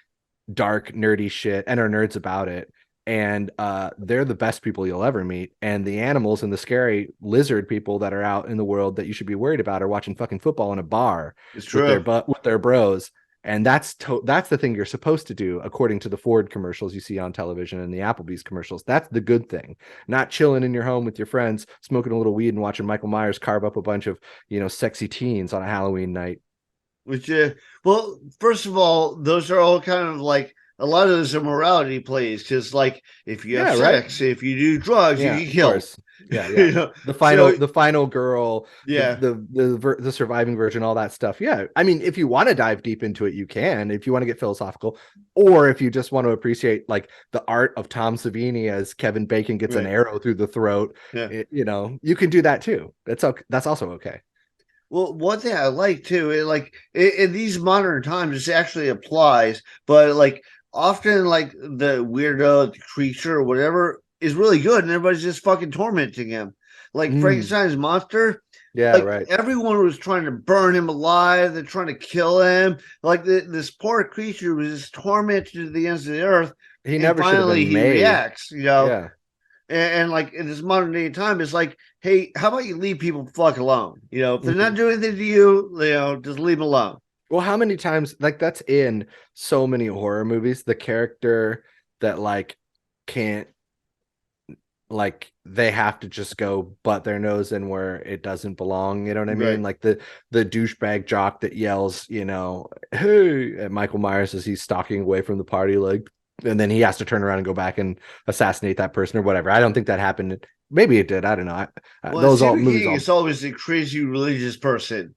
dark, nerdy shit and are nerds about it. And they're the best people you'll ever meet. And the animals and the scary lizard people that are out in the world that you should be worried about are watching fucking football in a bar It's true. with their bros. And that's the thing you're supposed to do, according to the Ford commercials you see on television and the Applebee's commercials. That's the good thing. Not chilling in your home with your friends, smoking a little weed and watching Michael Myers carve up a bunch of, sexy teens on a Halloween night. Which, well, first of all, those are all kind of like a lot of those are morality plays because, like, if you have sex, if you do drugs, you get killed. Yeah. The final girl, the surviving virgin, all that stuff. Yeah, I mean, if you want to dive deep into it, you can. If you want to get philosophical, or if you just want to appreciate like the art of Tom Savini as Kevin Bacon gets an arrow through the throat, you can do that too. That's also okay. Well, one thing I like too, in these modern times, it actually applies, but like often, like the weirdo, the creature, or whatever is really good, and everybody's just fucking tormenting him. Like Frankenstein's monster, right. Everyone was trying to burn him alive. They're trying to kill him. Like this poor creature was just tormented to the ends of the earth. He never should have been made. Reacts, Yeah. And like in this modern day time, it's like, hey, how about you leave people fuck alone? If they're not doing anything to you, just leave them alone. Well, how many times, like, that's in so many horror movies, the character that like can't, like, they have to just go butt their nose in where it doesn't belong. You know what I mean? Like the douchebag jock that yells, hey, at Michael Myers as he's stalking away from the party, like, and then he has to turn around and go back and assassinate that person or whatever. I don't think that happened. Maybe it did. I don't know. Those all movies. It's always a crazy religious person.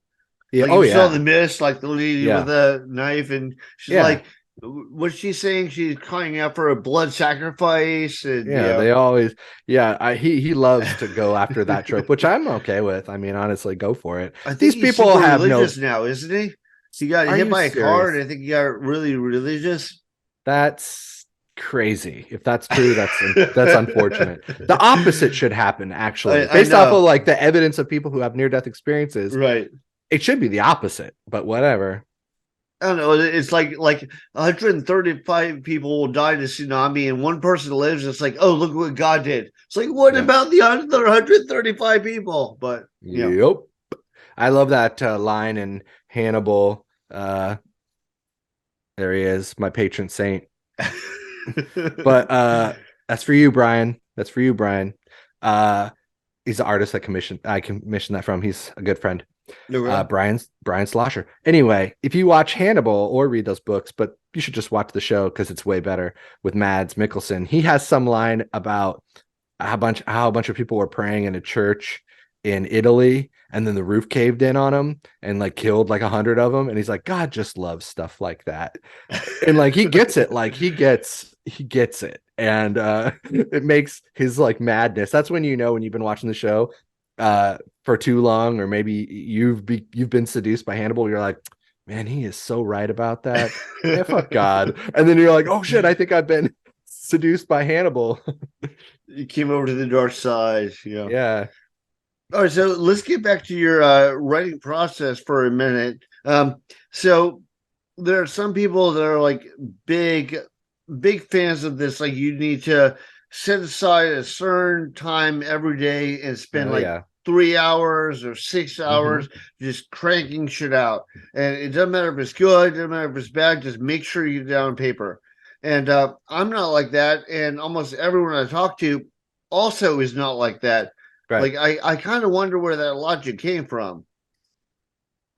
Yeah. Like you saw the Mist, like the lady with a knife, and she's like, what's she saying? She's crying out for a blood sacrifice. And, they always. Yeah, he loves to go after that trope, which I'm okay with. I mean, honestly, go for it. I think these people have religious now, isn't he? He got hit by a car, and I think he got really religious. That's crazy. If that's true, that's unfortunate. The opposite should happen, actually, based off of like the evidence of people who have near-death experiences. Right. It should be the opposite, but whatever. I don't know. It's like 135 people will die in a tsunami, and one person lives. It's like, oh, look what God did. It's like, what about the other 135 people? But yep. I love that line in Hannibal. There he is, my patron saint. But that's for you, Brian. That's for you, Brian. He's the artist I commissioned that from. He's a good friend. Brian Slosher. Anyway, if you watch Hannibal or read those books, but you should just watch the show because it's way better with Mads Mikkelsen. He has some line about how a bunch of people were praying in a church in Italy, and then the roof caved in on him and like killed like 100 of them. And he's like, God just loves stuff like that. And like he gets it, like he gets it. And it makes his like madness. That's when when you've been watching the show for too long, or maybe you've been seduced by Hannibal. You're like, man, he is so right about that. Yeah, fuck God. And then you're like, oh shit, I think I've been seduced by Hannibal. You came over to the dark side. Yeah. All right, so let's get back to your writing process for a minute. So there are some people that are like big fans of this. Like you need to set aside a certain time every day and spend Oh like yeah. 3 hours or 6 hours Hmm. just cranking shit out. And it doesn't matter if it's good, it doesn't matter if it's bad, just make sure you get it down on paper. And I'm not like that. And almost everyone I talk to also is not like that. Right. Like I kind of wonder where that logic came from.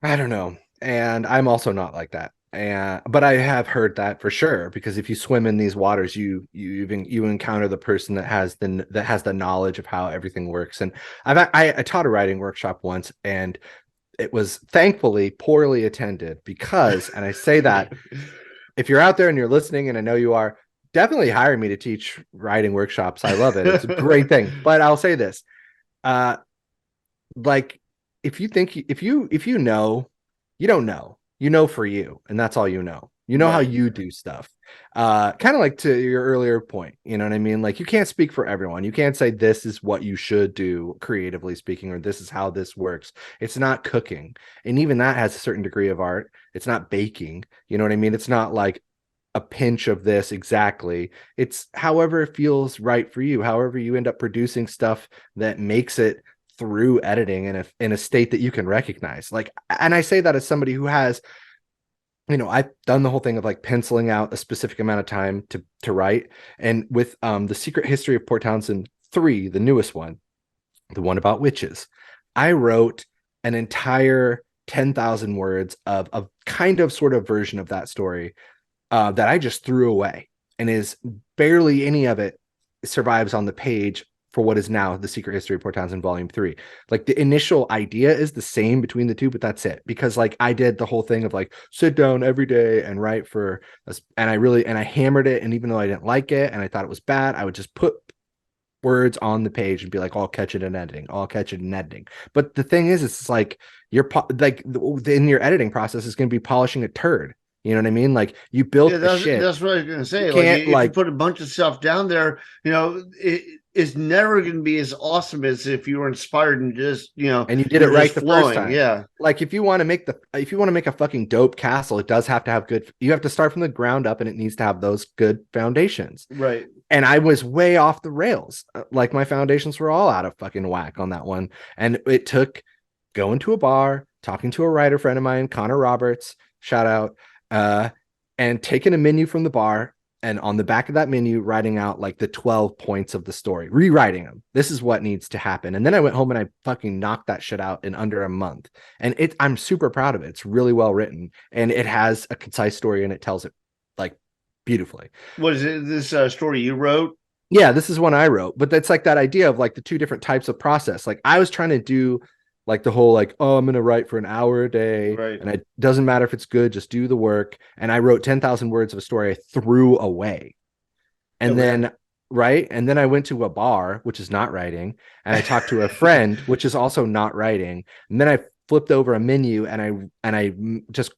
I don't know. And I'm also not like that. And but I have heard that for sure, because if you swim in these waters, you encounter the person that has the knowledge of how everything works. And I taught a writing workshop once, and it was thankfully poorly attended because, and I say that if you're out there and you're listening, and I know you are, definitely hire me to teach writing workshops. I love it. It's a great thing. But I'll say this, uh, like if you know, you don't know, you know, for you, and that's all you know. You know how Right. you do stuff. Kind of like to your earlier point, you know what I mean? Like you can't speak for everyone. You can't say this is what you should do creatively speaking, or this is how this works. It's not cooking. And even that has a certain degree of art. It's not baking. You know what I mean? It's not like a pinch of this exactly. It's however it feels right for you, however you end up producing stuff that makes it through editing in a state that you can recognize. Like, and I say that as somebody who has, you know, I've done the whole thing of like penciling out a specific amount of time to write. And with The Secret History of Port Townsend 3, the newest one, the one about witches, I wrote an entire 10,000 words of a kind of sort of version of that story, that I just threw away, and is barely any of it survives on the page for what is now The Secret History of Port Townsend Volume 3. Like the initial idea is the same between the two, but that's it. Because like I did the whole thing of like sit down every day and write for us, and I hammered it. And even though I didn't like it and I thought it was bad, I would just put words on the page and be like, I'll catch it in editing. I'll catch it in editing. But the thing is, it's like like in your editing process is going to be polishing a turd. You know what I mean? Like you Yeah, built a shit. that's what I was gonna You say. Like can't if you like, put a bunch of stuff down there, it's never gonna be as awesome as if you were inspired and just and you did it you're just right the first flowing. time. Yeah. Like if you want to make a fucking dope castle, it does have to have good. You have to start from the ground up, and it needs to have those good foundations. Right. And I was way off the rails. Like my foundations were all out of fucking whack on that one. And it took going to a bar, talking to a writer friend of mine, Connor Roberts, shout out, uh, and taking a menu from the bar, and on the back of that menu, writing out like the 12 points of the story, rewriting them. This is what needs to happen. And then I went home and I fucking knocked that shit out in under a month. And I'm super proud of it. It's really well written, and it has a concise story, and it tells it like beautifully. What is it? This story you wrote? Yeah, this is one I wrote, but that's like that idea of like the two different types of process. Like I was trying to do like the whole like, oh, I'm gonna write for an hour a day, Right. and it doesn't matter if it's good, just do the work. And I wrote 10,000 words of a story I threw away. And Okay. then right, and then I went to a bar, which is not writing, and I talked to a friend, which is also not writing. And then I flipped over a menu, and I just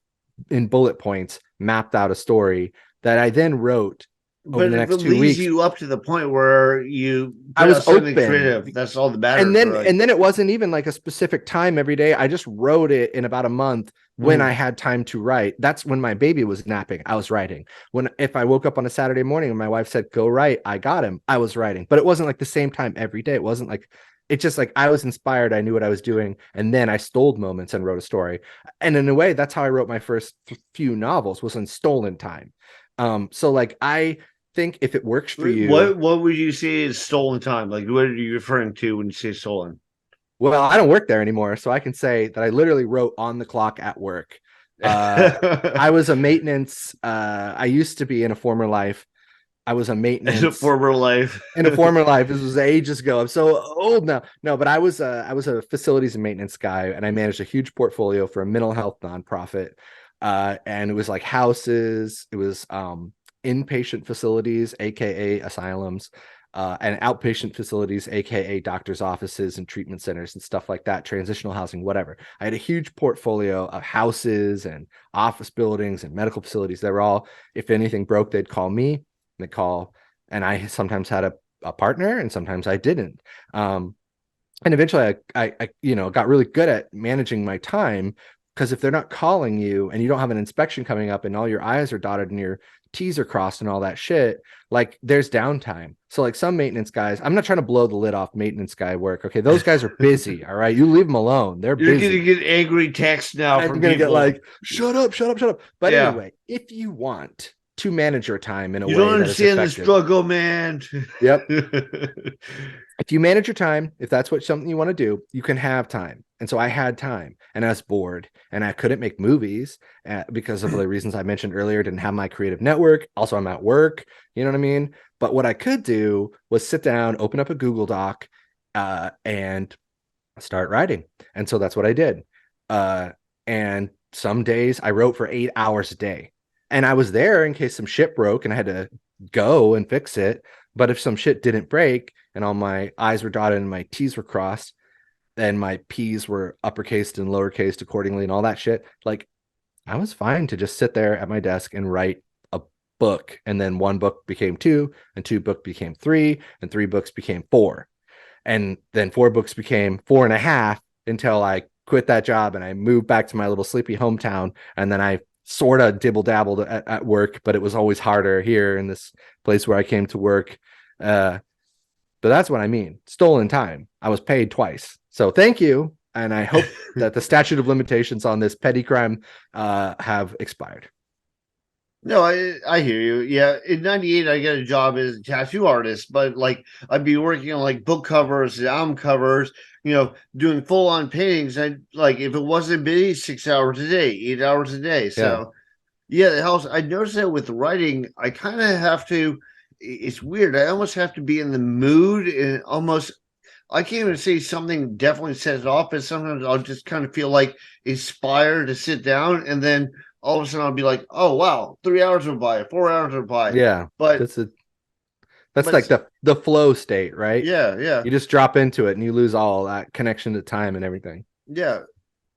in bullet points mapped out a story that I then wrote over But the if it next two leads weeks. you up to the point where you I put was out something open. creative, that's all that matters, right? And then it wasn't even like a specific time every day. I just wrote it in about a month when I Mhm. had time to write. That's when my baby was napping. I was writing. When if I woke up on a Saturday morning and my wife said, go write, I got him. I was writing. But it wasn't like the same time every day. It wasn't like it's just like I was inspired. I knew what I was doing. And then I stole moments and wrote a story. And in a way, that's how I wrote my first few novels, was in stolen time. So like I think if it works for you. What would you say is stolen time? Like what are you referring to when you say stolen? Well, I don't work there anymore, so I can say that I literally wrote on the clock at work. I was a maintenance. I used to be in a former life. I was a As a maintenance former life. in a former life. This was ages ago. I'm so old now. No, but I was a facilities and maintenance guy, and I managed a huge portfolio for a mental health nonprofit. And it was like houses. It was inpatient facilities, aka asylums, and outpatient facilities, aka doctors' offices and treatment centers and stuff like that, transitional housing, whatever. I had a huge portfolio of houses and office buildings and medical facilities. They were all, if anything broke, they'd call me. They call, and I sometimes had a partner, and sometimes I didn't. And eventually, I you know got really good at managing my time, because if they're not calling you and you don't have an inspection coming up and all your I's are dotted and your T's are crossed and all that shit, like there's downtime. So like some maintenance guys, I'm not trying to blow the lid off maintenance guy work. Okay, those guys are busy. All right, you leave them alone. They're You're busy. gonna get angry texts now I'm from gonna people. get like, shut up, shut up, shut up. But Yeah. anyway, if you want to manage your time in a You way don't that is understand the effective, struggle, man. yep. If you manage your time, if that's what something you want to do, you can have time. And so I had time, and I was bored, and I couldn't make movies because of the reasons I mentioned earlier. Didn't have my creative network. Also, I'm at work. You know what I mean? But what I could do was sit down, open up a Google Doc, and start writing. And so that's what I did. And some days I wrote for 8 hours a day, and I was there in case some shit broke and I had to go and fix it. But if some shit didn't break and all my I's were dotted and my T's were crossed and my P's were uppercased and lowercased accordingly and all that shit, like I was fine to just sit there at my desk and write a book. And then one book became two, and two books became three, and three books became four. And then four books became 4.5 until I quit that job and I moved back to my little sleepy hometown. And then I sort of dibble dabbled at work, but it was always harder here in this place where I came to work. But that's what I mean. Stolen time. I was paid twice. So thank you. And I hope that the statute of limitations on this petty crime have expired. No, I hear you. Yeah, in '98, I got a job as a tattoo artist, but like I'd be working on like book covers, album covers, doing full on paintings. I like if it wasn't busy, 6 hours a day, 8 hours a day. So yeah, it helps. I noticed that with writing, I kind of have to. It's weird. I almost have to be in the mood, and almost I can't even say something definitely sets it off, but sometimes I'll just kind of feel like inspired to sit down, and then all of a sudden I'll be like, oh wow, 3 hours went by, 4 hours went by. Yeah. But that's like the flow state, right? yeah. You just drop into it and you lose all that connection to time and everything. Yeah,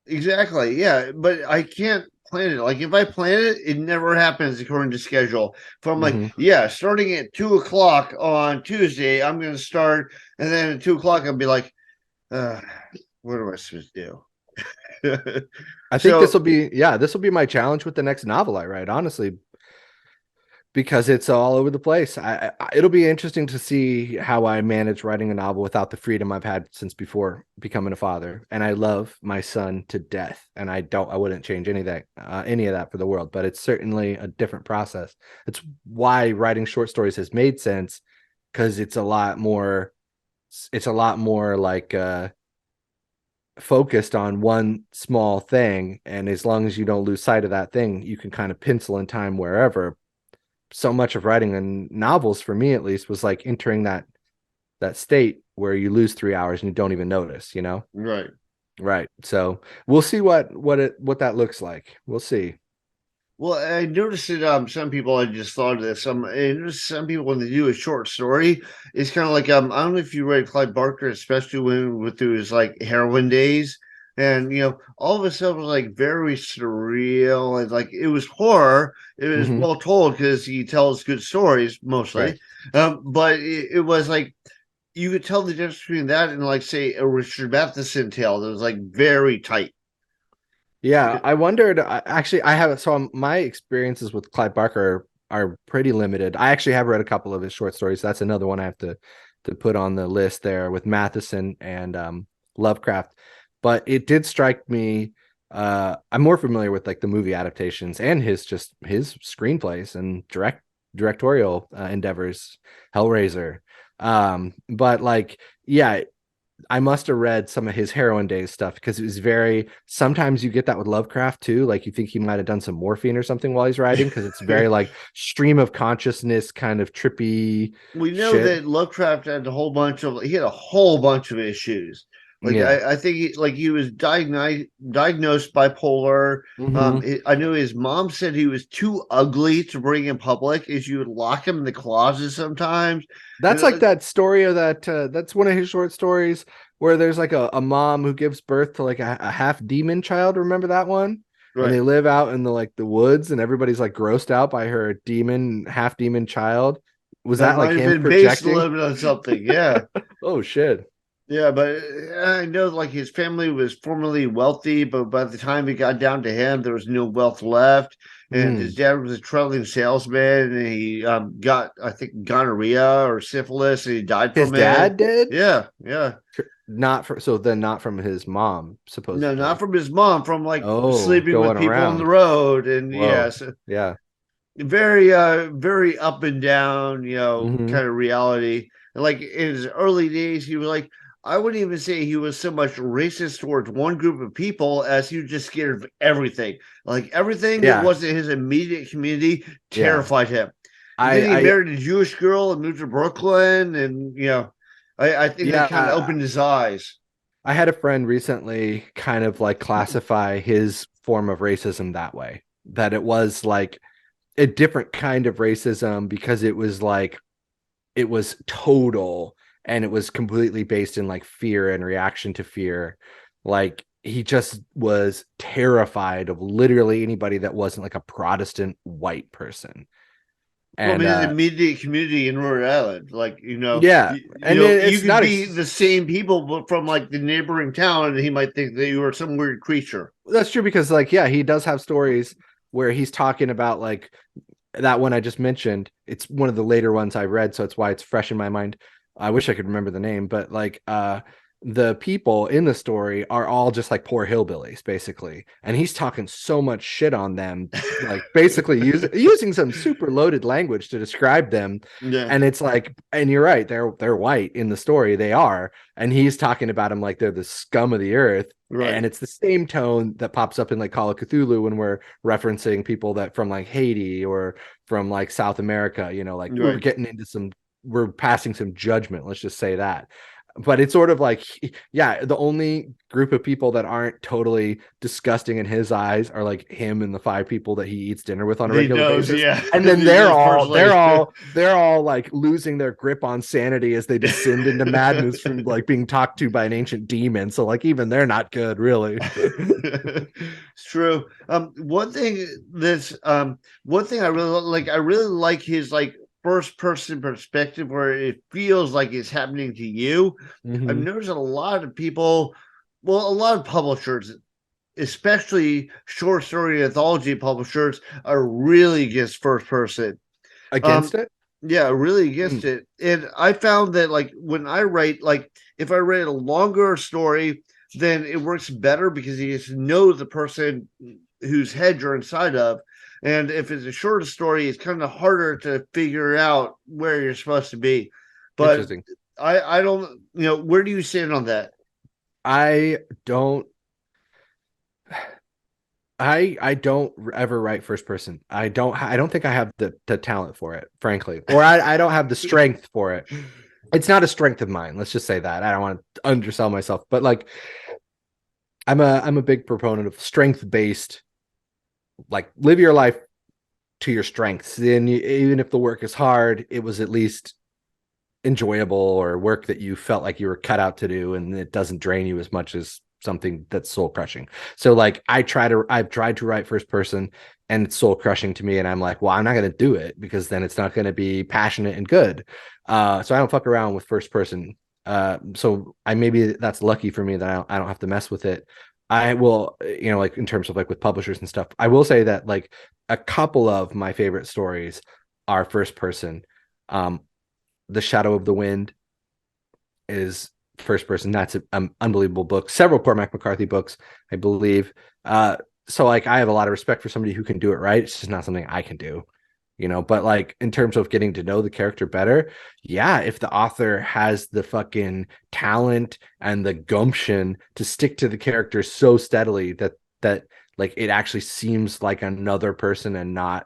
exactly. Yeah. But I can't plan it. Like if I plan it, it never happens according to schedule. If I'm like, yeah, starting at 2:00 on Tuesday, I'm gonna start, and then at 2:00 I'll be like, what am I supposed to do? I think this will be my challenge with the next novel I write, honestly, because it's all over the place. It'll be interesting to see how I manage writing a novel without the freedom I've had since before becoming a father. And I love my son to death, and I wouldn't change any of that for the world, but it's certainly a different process. It's why writing short stories has made sense, because it's a lot more like focused on one small thing, and as long as you don't lose sight of that thing, you can kind of pencil in time wherever. So much of writing in novels, for me at least, was like entering that state where you lose 3 hours and you don't even notice, right. So we'll see what that looks like. We'll see. Well, I noticed that some people, I just thought of this. I noticed some people, when they do a short story, it's kind of like I don't know if you read Clive Barker, especially when through his like heroin days, and all of a sudden it was like very surreal, and like it was horror. It was well told because he tells good stories mostly, right. But it was like you could tell the difference between that and like say a Richard Matheson tale that was like very tight. Yeah, I wondered. Actually, my experiences with Clive Barker are pretty limited. I actually have read a couple of his short stories. That's another one I have to put on the list there with Matheson and Lovecraft. But it did strike me. I'm more familiar with like the movie adaptations and his screenplays and directorial endeavors, Hellraiser. But like, yeah. I must have read some of his heroin days stuff, because it was sometimes you get that with Lovecraft too. Like you think he might've done some morphine or something while he's writing, because it's very like stream of consciousness kind of trippy. We know that Lovecraft had a whole bunch of issues. Like I think he was diagnosed bipolar. I know his mom said he was too ugly to bring in public, as you would lock him in the closet sometimes. That's like that story of that's one of his short stories where there's like a mom who gives birth to like a half demon child. Remember that one? Right. And they live out in the woods, and everybody's like grossed out by her half demon child. Was that like him projecting? Based a little bit on something, yeah. Oh shit. Yeah, but I know like his family was formerly wealthy, but by the time it got down to him, there was no wealth left. and his dad was a traveling salesman, and he got, I think, gonorrhea or syphilis, and he died His from it. dad did? Yeah, yeah. Not for so then not from his mom, No, not supposedly. from his mom, from like Oh, sleeping with going people on the around. road, and Whoa. yes, Yeah. very very up and down, Hmm. kind of reality. And like in his early days, he was like, I wouldn't even say he was so much racist towards one group of people as he was just scared of everything. Like everything that Yeah. wasn't his immediate community Yeah. terrified him. And then he I married a Jewish girl and moved to Brooklyn, and I think that kind of yeah, opened his eyes. I had a friend recently kind of like classify his form of racism that way, that it was like a different kind of racism because it was like it was total and it was completely based in like fear and reaction to fear. Like he just was terrified of literally anybody that wasn't like a Protestant white person. From And his immediate community in Rhode Island, like yeah, and you it's could not be the same people, but from like the neighboring town, and he might think that you were some weird creature. that's true because like yeah, he does have stories where he's talking about like that one I just mentioned. It's one of the later ones I read, so it's why it's fresh in my mind. I wish I could remember the name, but like the people in the story are all just like poor hillbillies, basically. And he's talking so much shit on them, like basically using some super loaded language to describe them. Yeah, And it's like, and you're right, they're white in the story, they are, and he's talking about them like they're the scum of the earth. right, And it's the same tone that pops up in like Call of Cthulhu when we're referencing people that from like Haiti or from like South America, like we're right. getting into we're passing some judgment, let's just say that. But it's sort of like, yeah, the only group of people that aren't totally disgusting in his eyes are like him and the 5 people that he eats dinner with on a He regular knows, basis. yeah. And then He they're knows all they're personally. all they're all like losing their grip on sanity as they descend into madness from like being talked to by an ancient demon. So like even they're not good, really. It's true. One thing I really like his like first person perspective where it feels like it's happening to you. I've Mm-hmm. noticed that a lot of people, well, a lot of publishers, especially short story anthology publishers, are really against first person. Against Um, it. yeah, really against Mm, it. And I found that like when I write, like if I write a longer story, then it works better because you just know the person whose head you're inside of. And if it's a shorter story, it's kind of harder to figure out where you're supposed to be. But interesting. I don't, where do you stand on that? I don't I don't ever write first person. I don't think I have the talent for it, frankly. Or I don't have the strength for it. It's not a strength of mine. Let's just say that. I don't want to undersell myself, but like I'm a big proponent of strength based, like live your life to your strengths. And even if the work is hard, it was at least enjoyable or work that you felt like you were cut out to do and it doesn't drain you as much as something that's soul crushing. So like I've tried to write first person and it's soul crushing to me and I'm like, well, I'm not going to do it because then it's not going to be passionate and good. So I don't fuck around with first person. So I maybe that's lucky for me that I don't have to mess with it. I will, like in terms of like with publishers and stuff, I will say that like a couple of my favorite stories are first person. Um, the Shadow of the Wind is first person. That's an unbelievable book. Several Cormac McCarthy books, I believe. So like I have a lot of respect for somebody who can do it right. It's just not something I can do, But like in terms of getting to know the character better, yeah, if the author has the fucking talent and the gumption to stick to the character so steadily that like it actually seems like another person and not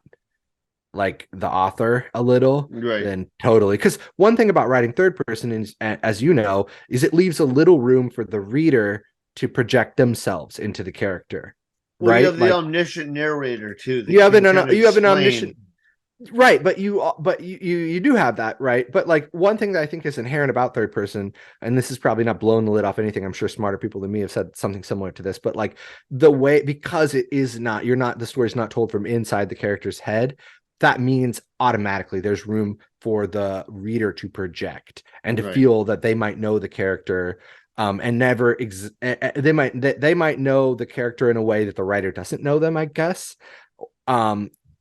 like the author a little, Right. then totally. Because one thing about writing third person is, as you know, is it leaves a little room for the reader to project themselves into the character, Well, you right? have the Like omniscient narrator too you that have can an kind of you have an omniscient, explain. right? But you do have that, right? But like one thing that I think is inherent about third person, and this is probably not blowing the lid off anything. I'm sure smarter people than me have said something similar to this, but like the way, because it is not, the story's not told from inside the character's head. That means automatically there's room for the reader to project and to Right. feel that they might know the character, and they might know the character in a way that the writer doesn't know them, I guess.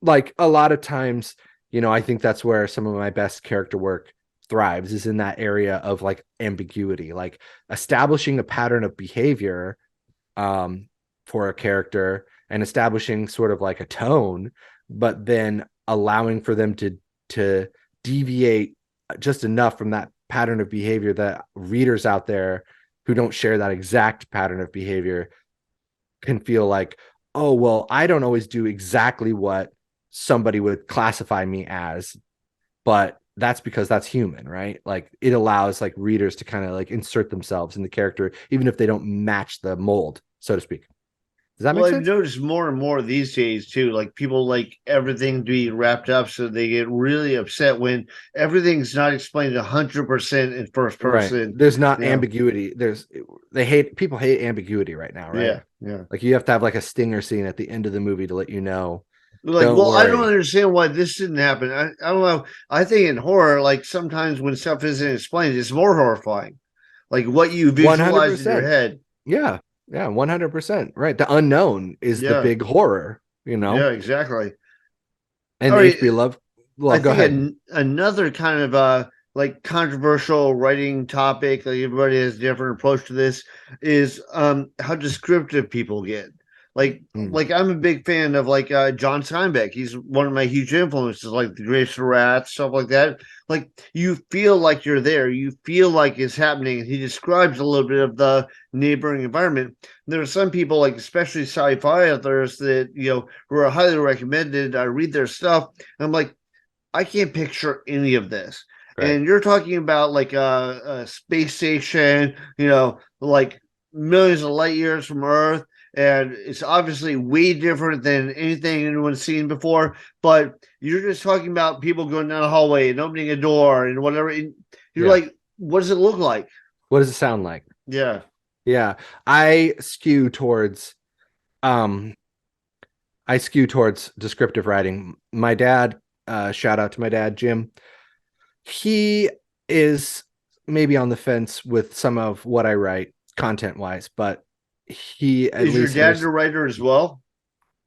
Like a lot of times, I think that's where some of my best character work thrives, is in that area of like ambiguity, like establishing a pattern of behavior for a character and establishing sort of like a tone, but then allowing for them to deviate just enough from that pattern of behavior that readers out there who don't share that exact pattern of behavior can feel like, oh, well, I don't always do exactly what somebody would classify me as, but that's because that's human, right? Like it allows like readers to kind of like insert themselves in the character, even if they don't match the mold, so to speak. Does that make Well, I've sense? noticed more and more these days too. Like people like everything to be wrapped up, so they get really upset when everything's not explained 100% in first Right. person. There's not You know? ambiguity. People hate ambiguity right now, right? Yeah, yeah. Like you have to have like a stinger scene at the end of the movie to let you know, Like, don't well, I don't worry. understand why this didn't happen. I don't know. I think in horror, like sometimes when stuff isn't explained, it's more horrifying. Like what you visualize in your 100%. head. Yeah. Yeah, 100%. Right. The unknown is the Yeah, big horror, yeah, exactly. And All right. HP Love. I Well, go think ahead. another kind of like controversial writing topic, like everybody has a different approach to this, is how descriptive people get. Mm, Like I'm a big fan of like John Steinbeck. He's one of my huge influences, like The Greatest Rats, stuff like that. Like you feel like you're there, you feel like it's happening. He describes a little bit of the neighboring environment. There are some people, like especially sci-fi authors, that who are highly recommended. I read their stuff, and I'm like, I can't picture any of this. right. And you're talking about like a space station, like millions of light years from Earth. And it's obviously way different than anything anyone's seen before. But you're just talking about people going down a hallway and opening a door and whatever. And you're Yeah. like, what does it look like? What does it sound like? Yeah. Yeah. I skew towards um descriptive writing. My dad, shout out to my dad, Jim. He is maybe on the fence with some of what I write content wise, but he at Is your least dad understands. a writer as well?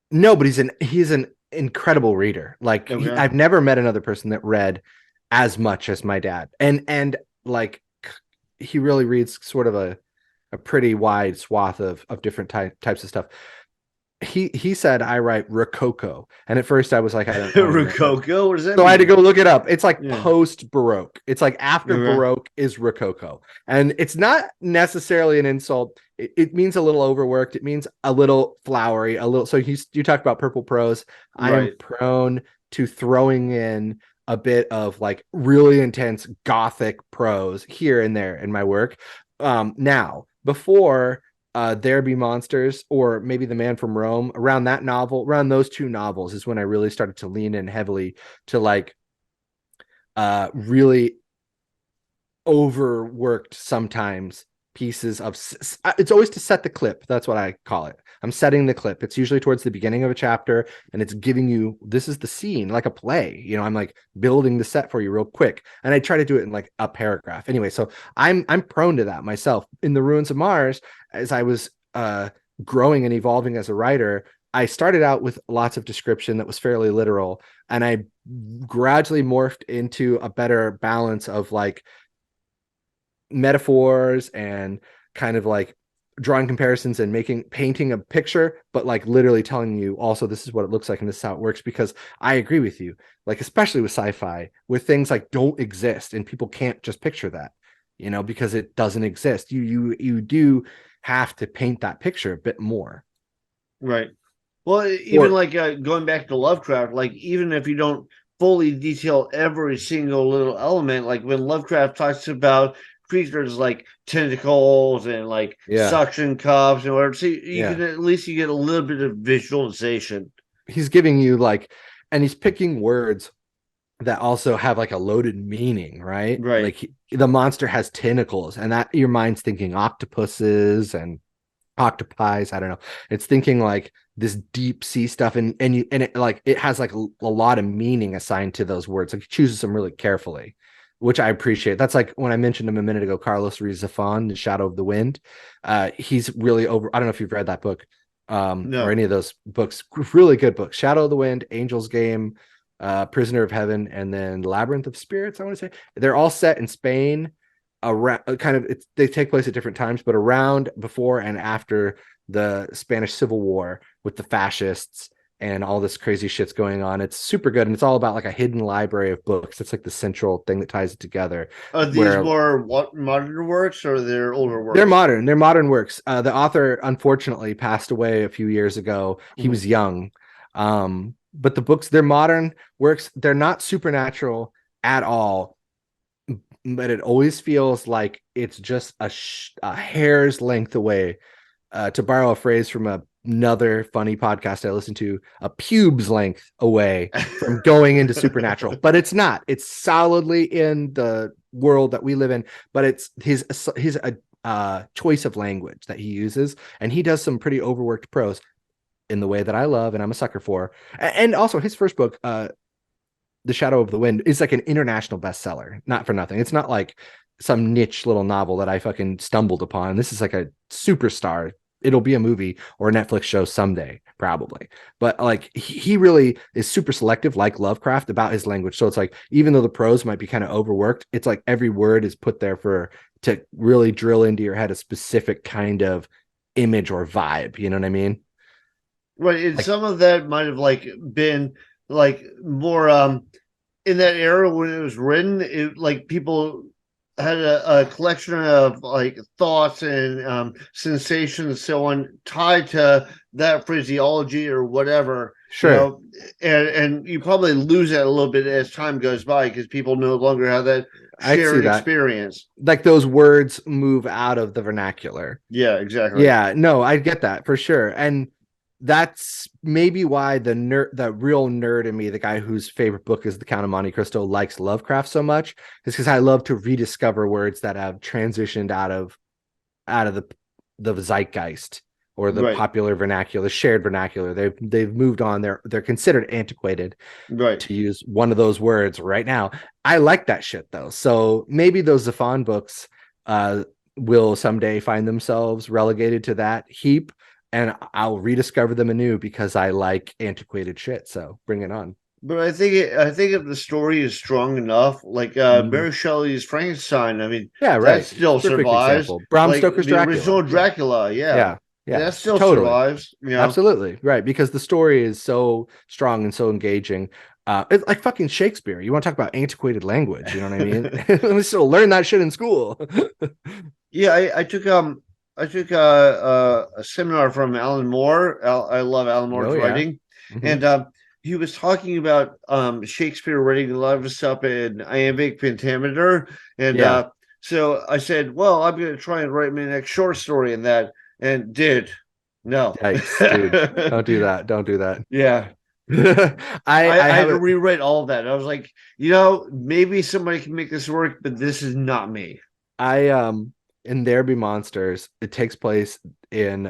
No, but he's an incredible reader. Like Okay. I've never met another person that read as much as my dad, and like he really reads sort of a pretty wide swath of different types of stuff. He said I write rococo, and at first I was like, I don't even know what. Rococo? What does that So I had to mean? go look it up. It's like Yeah. post Baroque. It's like after Okay. Baroque is rococo, and it's not necessarily an insult. It means a little overworked. It means a little flowery, a little. So you talked about purple prose. I am Right. prone to throwing in a bit of like really intense gothic prose here and there in my work. Now before There Be Monsters, or maybe The Man from Rome, around those two novels is when I really started to lean in heavily to like really overworked sometimes pieces of it's always to set the clip. That's what I call it. I'm setting the clip. It's usually towards the beginning of a chapter, and it's giving you, this is the scene, like a play. I'm like building the set for you real quick, and I try to do it in like a paragraph anyway. So I'm prone to that myself. In The Ruins of Mars, as I was growing and evolving as a writer, I started out with lots of description that was fairly literal, and I gradually morphed into a better balance of like metaphors and kind of like drawing comparisons and painting a picture, but like literally telling you also, this is what it looks like and this is how it works. Because I agree with you, like especially with sci-fi, where things like don't exist and people can't just picture that, because it doesn't exist. You do have to paint that picture a bit more. Right. Well, even Or like going back to Lovecraft, like even if you don't fully detail every single little element, like when Lovecraft talks about creatures like tentacles and like yeah, suction cups and whatever, see, you yeah, can at least you get a little bit of visualization. he's giving you like, and he's picking words that also have like a loaded meaning, right? Right. Like the monster has tentacles, and that your mind's thinking octopuses and octopi. I don't know. It's thinking like this deep sea stuff, and it like it has like a lot of meaning assigned to those words. Like he chooses them really carefully, which I appreciate. That's like when I mentioned him a minute ago, Carlos Ruiz Zafón, The Shadow of the Wind. He's really over. I don't know if you've read that book. or No. any of those books. Really good books. Shadow of the Wind, Angel's Game, Prisoner of Heaven, and then Labyrinth of Spirits, I want to say. They're all set in Spain, around they take place at different times, but around before and after the Spanish Civil War with the fascists and all this crazy shit's going on. It's super good, and it's all about like a hidden library of books. It's like the central thing that ties it together. Are these Where more modern works or they're older they're works? modern. They're modern works. The author unfortunately passed away a few years ago. He was young. But the books, they're modern works. They're not supernatural at all, but it always feels like it's just a hair's length away. To borrow a phrase from another funny podcast I listened to, a pube's length away from going into supernatural. But it's not. It's solidly in the world that we live in. But it's his choice of language that he uses, and he does some pretty overworked prose in the way that I love and I'm a sucker for. And also his first book, The Shadow of the Wind, is like an international bestseller. Not for nothing. It's not like some niche little novel that I fucking stumbled upon. This is like a superstar. It'll be a movie or a Netflix show someday, probably. But like he really is super selective, like Lovecraft, about his language. So it's like, even though the prose might be kind of overworked, it's like every word is put there to really drill into your head a specific kind of image or vibe. You know what I mean? Right. And Like, some of that might have like been like more in that era when it was written, it like people had a collection of like thoughts and sensations and so on tied to that phraseology or whatever, sure. and you probably lose that a little bit as time goes by because people no longer have that I see shared that. experience. Like those words move out of the vernacular. Yeah, exactly. Yeah, no, I get that for sure. And that's maybe why the real nerd in me, the guy whose favorite book is The Count of Monte Cristo, likes Lovecraft so much, is because I love to rediscover words that have transitioned out of the zeitgeist or the Right, popular vernacular, the shared vernacular. They've moved on. They're considered antiquated, right. to use one of those words right now. I like that shit though. So maybe those Zafon books will someday find themselves relegated to that heap, and I'll rediscover them anew because I like antiquated shit. So bring it on. But I think if the story is strong enough, like Mhm. Mary Shelley's Frankenstein, I mean, Yeah, that right. still Perfect survives. example. Bram Like Stoker's the original Dracula. Yeah, Dracula, yeah, yeah, yeah. that still Totally. survives. Absolutely. Right. Because the story is so strong and so engaging. It's like fucking Shakespeare. You want to talk about antiquated language, you know what I mean? We still learn that shit in school. Yeah, I took a seminar from Alan Moore. I love Alan Moore's Oh yeah. writing, Hmm. and he was talking about Shakespeare writing a lot of his stuff in iambic pentameter, and Yeah. so I said, "Well, I'm going to try and write my next short story in that," and did no. Yikes, dude. Don't do that. Don't do that. Yeah, I I had have to a rewrite all of that. I was like, maybe somebody can make this work, but this is not me. I in There Be Monsters, it takes place in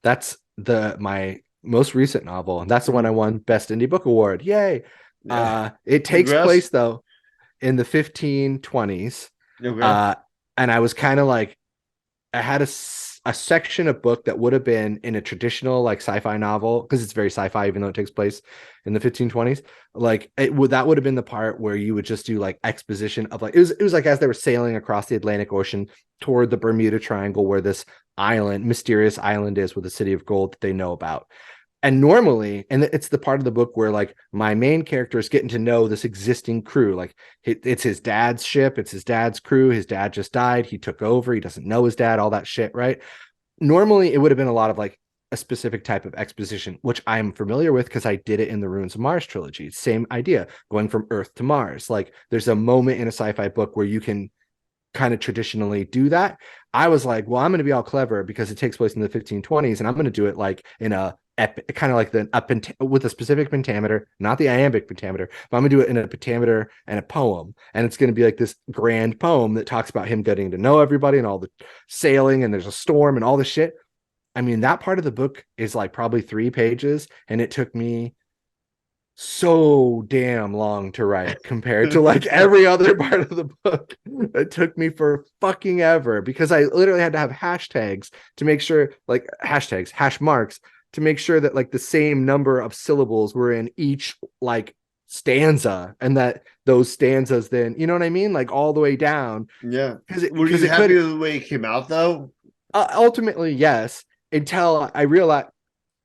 that's the my most recent novel, and that's the one I Mhm. won Best Indie Book Award. Yay. Yeah. It takes Congrats. place though in the 1520s. Okay. Uh and I was kind of like, I had a section of book that would have been in a traditional like sci-fi novel, because it's very sci-fi even though it takes place in the 1520s. Like that would have been the part where you would just do like exposition of like, it was like as they were sailing across the Atlantic Ocean toward the Bermuda Triangle, where this mysterious island is with a city of gold that they know about. And normally, and it's the part of the book where like my main character is getting to know this existing crew. Like it's his dad's ship, it's his dad's crew. His dad just died. He took over. He doesn't know his dad, all that shit, right? Normally, it would have been a lot of like a specific type of exposition, which I'm familiar with because I did it in the Ruins of Mars trilogy. Same idea, going from Earth to Mars. Like there's a moment in a sci-fi book where you can kind of traditionally do that. I was like, well, I'm going to be all clever because it takes place in the 1520s, and I'm going to do it like in a kind of like with a specific pentameter, not the iambic pentameter, but I'm going to do it in a pentameter and a poem. And it's going to be like this grand poem that talks about him getting to know everybody and all the sailing, and there's a storm and all the shit. I mean, that part of the book is like probably 3 pages, and it took me so damn long to write compared to like every other part of the book. It took me for fucking ever because I literally had to have hashtags to make sure, like hashtags, hash marks, to make sure that like the same number of syllables were in each like stanza, and that those stanzas then, you know what I mean, like all the way down. Yeah. Were Because you it happy could with the way it came out though? ultimately, yes, until I realized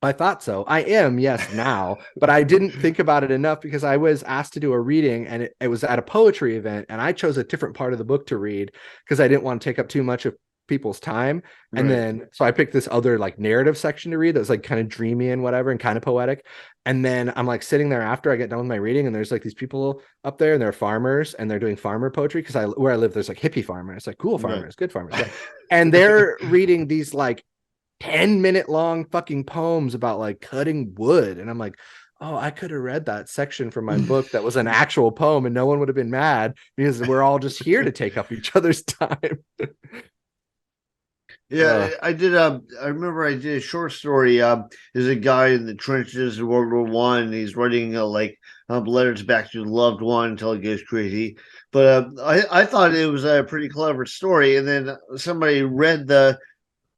I thought so. I am, yes, now, but I didn't think about it enough because I was asked to do a reading, and it was at a poetry event, and I chose a different part of the book to read because I didn't want to take up too much of people's time. And Right. then so I picked this other like narrative section to read that was like kind of dreamy and whatever and kind of poetic. And then I'm like sitting there after I get done with my reading, and there's like these people up there, and they're farmers, and they're doing farmer poetry because where I live there's like hippie farmers, like cool Right. farmers, good farmers. And they're reading these like 10-minute long fucking poems about like cutting wood. And I'm like, oh, I could have read that section from my book that was an actual poem and no one would have been mad because we're all just here to take up each other's time. Yeah, I did. I remember I did a short story. There's a guy in the trenches in World War One. And he's writing letters back to a loved one until he goes crazy. But I thought it was a pretty clever story. And then somebody read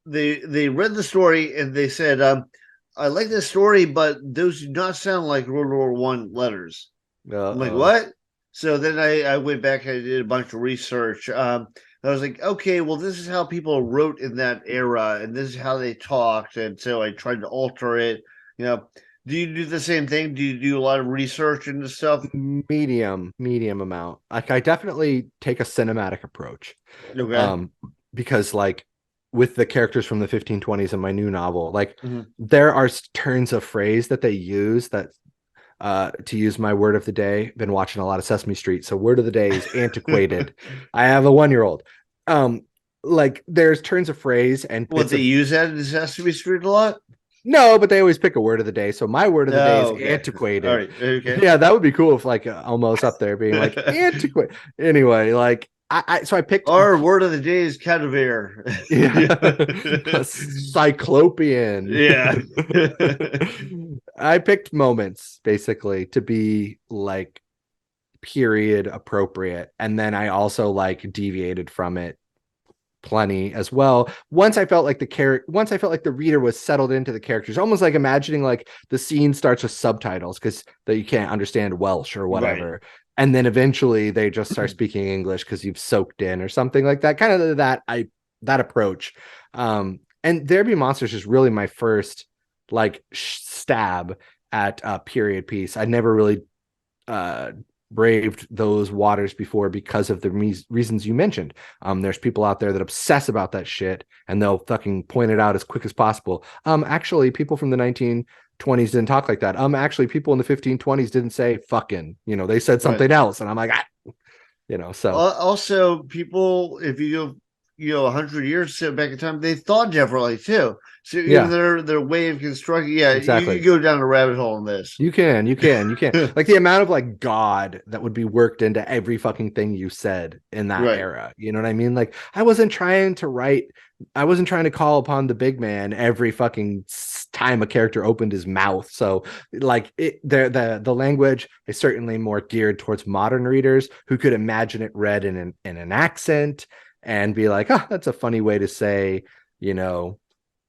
they read the story and they said, "I like this story, but those do not sound like World War One letters." I'm like, Uh-oh. "What?" So then I went back and I did a bunch of research. I was like, okay, well, this is how people wrote in that era, and this is how they talked, and so I tried to alter it. You know, do you do the same thing? Do you do a lot of research into stuff? Medium amount. Like I definitely take a cinematic approach. Okay. Um, because like with the characters from the 1520s in my new novel, like Mhm. there are turns of phrase that they use that to use my word of the day, been watching a lot of Sesame Street, so word of the day is antiquated. I have a 1-year-old. um like there's turns of phrase and What bits they of use that in Sesame Street a lot? no, but they always pick a word of the day, so my word of the day is Oh, okay. All antiquated. right. Okay. Yeah, that would be cool if like almost up there being like antiquated. Anyway, like I picked Our word of the day is cadaver. yeah cyclopean. Yeah. I picked moments basically to be like period appropriate, and then I also like deviated from it plenty as well once I felt like the reader was settled into the characters, almost like imagining like the scene starts with subtitles because that you can't understand Welsh or Right. whatever, and then eventually they just start speaking English because you've soaked in or something like that, kind of that approach. And There Be Monsters is really my first like stab at a period piece. I never really uh braved those waters before because of the reasons you mentioned. There's people out there that obsess about that shit and they'll fucking point it out as quick as possible. Actually, people from the 1920s didn't talk like that. Actually, people in the 1520s didn't say fucking, they said Right. something else. And I'm like, so Also, people, if you go, 100 years back in time, they thought differently too. So even yeah, their way of constructing, yeah, you exactly. could go down a rabbit hole in this. You can. Like the amount of like God that would be worked into every fucking thing you said in that Right. era. You know what I mean? Like I wasn't trying to call upon the big man every fucking time a character opened his mouth. So like the language is certainly more geared towards modern readers who could imagine it read in an accent and be like, oh, that's a funny way to say, you know,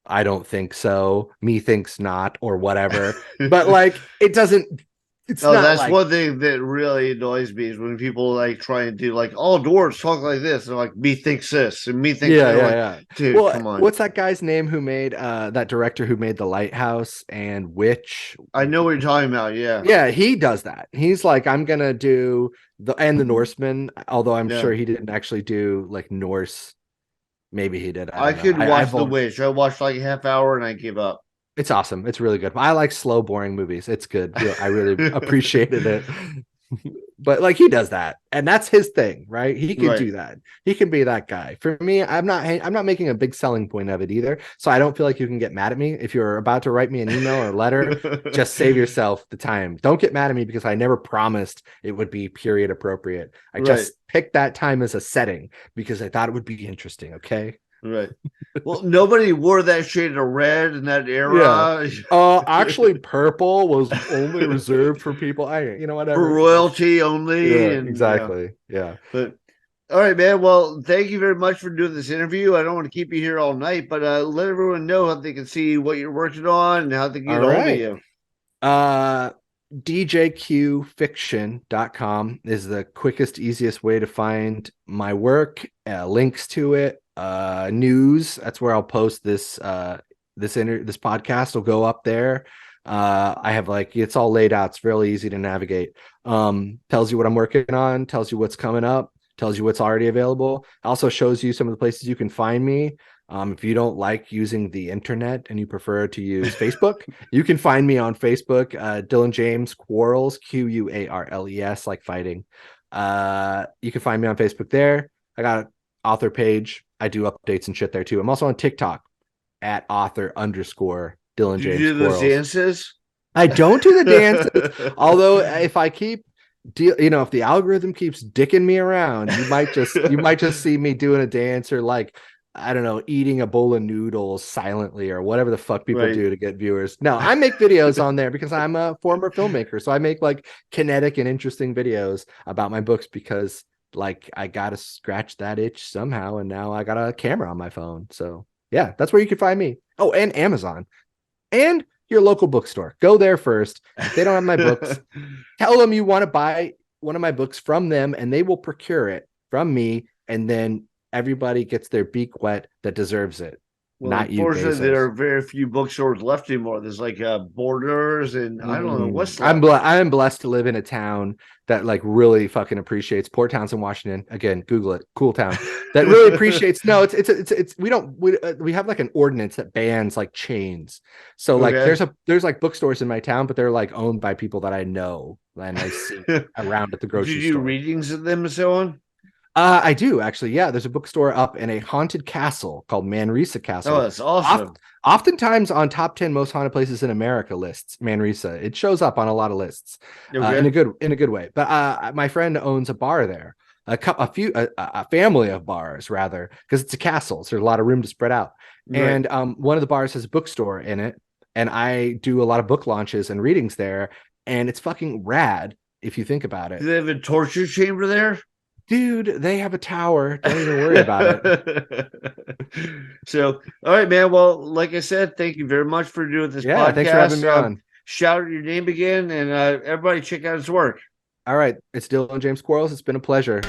I don't think so. Me thinks not, or whatever. But like, it doesn't. It's Oh, not that's like one thing that really annoys me is when people like try and do like all dwarves talk like this, and like me thinks this, and me thinks yeah, they're yeah, like, yeah. dude, Well, come on. what's that guy's name who made that director who made The Lighthouse and Witch? I know what you're talking about. Yeah. Yeah, he does that. He's like, I'm gonna do the Norseman, although I'm Yeah. sure he didn't actually do like Norse. Maybe he did. I I don't know. could watch I've The only Witch. I watched like a half hour and I give up. It's awesome. It's really good. I like slow, boring movies. It's good. I really appreciated it. But like he does that, and that's his thing, right? He can Right. do that. He can be that guy. For me, I'm not making a big selling point of it either. So I don't feel like you can get mad at me if you're about to write me an email or a letter. Just save yourself the time. Don't get mad at me because I never promised it would be period appropriate. I Right. just picked that time as a setting because I thought it would be interesting. Okay. Right. Well, nobody wore that shade of red in that Yeah. era. Actually, purple was only reserved for people. For Whatever. royalty only, Yeah, and yeah. exactly. Yeah. But all right, man. Well, thank you very much for doing this interview. I don't want to keep you here all night, but let everyone know how they can see what you're working on and how they can All get a hold of right. you. djqfiction.com is the quickest, easiest way to find my work, links to it, news. That's where I'll post this this podcast will go up there. I have it's all laid out. It's really easy to navigate. Tells you what I'm working on, tells you what's coming up, tells you what's already available. Also shows you some of the places you can find me. If you don't like using the internet and you prefer to use Facebook, you can find me on Facebook, Dylan James Quarles, Quarles, like fighting. You can find me on Facebook there. I got an author page. I do updates and shit there too. I'm also on TikTok at author_Dylan Do you James do those Quarles. dances? I don't do the dances, although if I keep if the algorithm keeps dicking me around, you might just see me doing a dance or I don't know, eating a bowl of noodles silently or whatever the fuck people do to get viewers. No, I make videos on there because I'm a former filmmaker. So I make kinetic and interesting videos about my books because I got to scratch that itch somehow. And now I got a camera on my phone. So yeah, that's where you can find me. Oh, and Amazon and your local bookstore. Go there first. If they don't have my books, tell them you want to buy one of my books from them and they will procure it from me. And then everybody gets their beak wet that deserves it. Well, not you, unfortunately, Bezos. there are very few bookstores left anymore. There's Borders and I don't know what's left. I'm blessed to live in a town that really fucking appreciates Port Townsend, Washington. Again, Google it. Cool town that really appreciates. No, it's we have an ordinance that bans chains. So there's bookstores in my town, but they're owned by people that I know and I see around at the grocery store. Do you do readings of them and so on? I do actually. Yeah, there's a bookstore up in a haunted castle called Manresa Castle. Oh, that's awesome. Oftentimes on top 10 most haunted places in America lists, Manresa. It shows up on a lot of lists in a good way. But my friend owns a bar there, a family of bars rather, because it's a castle. So there's a lot of room to spread out. Right. And one of the bars has a bookstore in it, and I do a lot of book launches and readings there, and it's fucking rad if you think about it. Do they have a torture chamber there? Dude, they have a tower. Don't even worry about it. So, all right, man. Well, like I said, thank you very much for doing this podcast. Thanks for having me on. Shout out your name again, and everybody check out his work. All right. It's Dylan James Quarles. It's been a pleasure.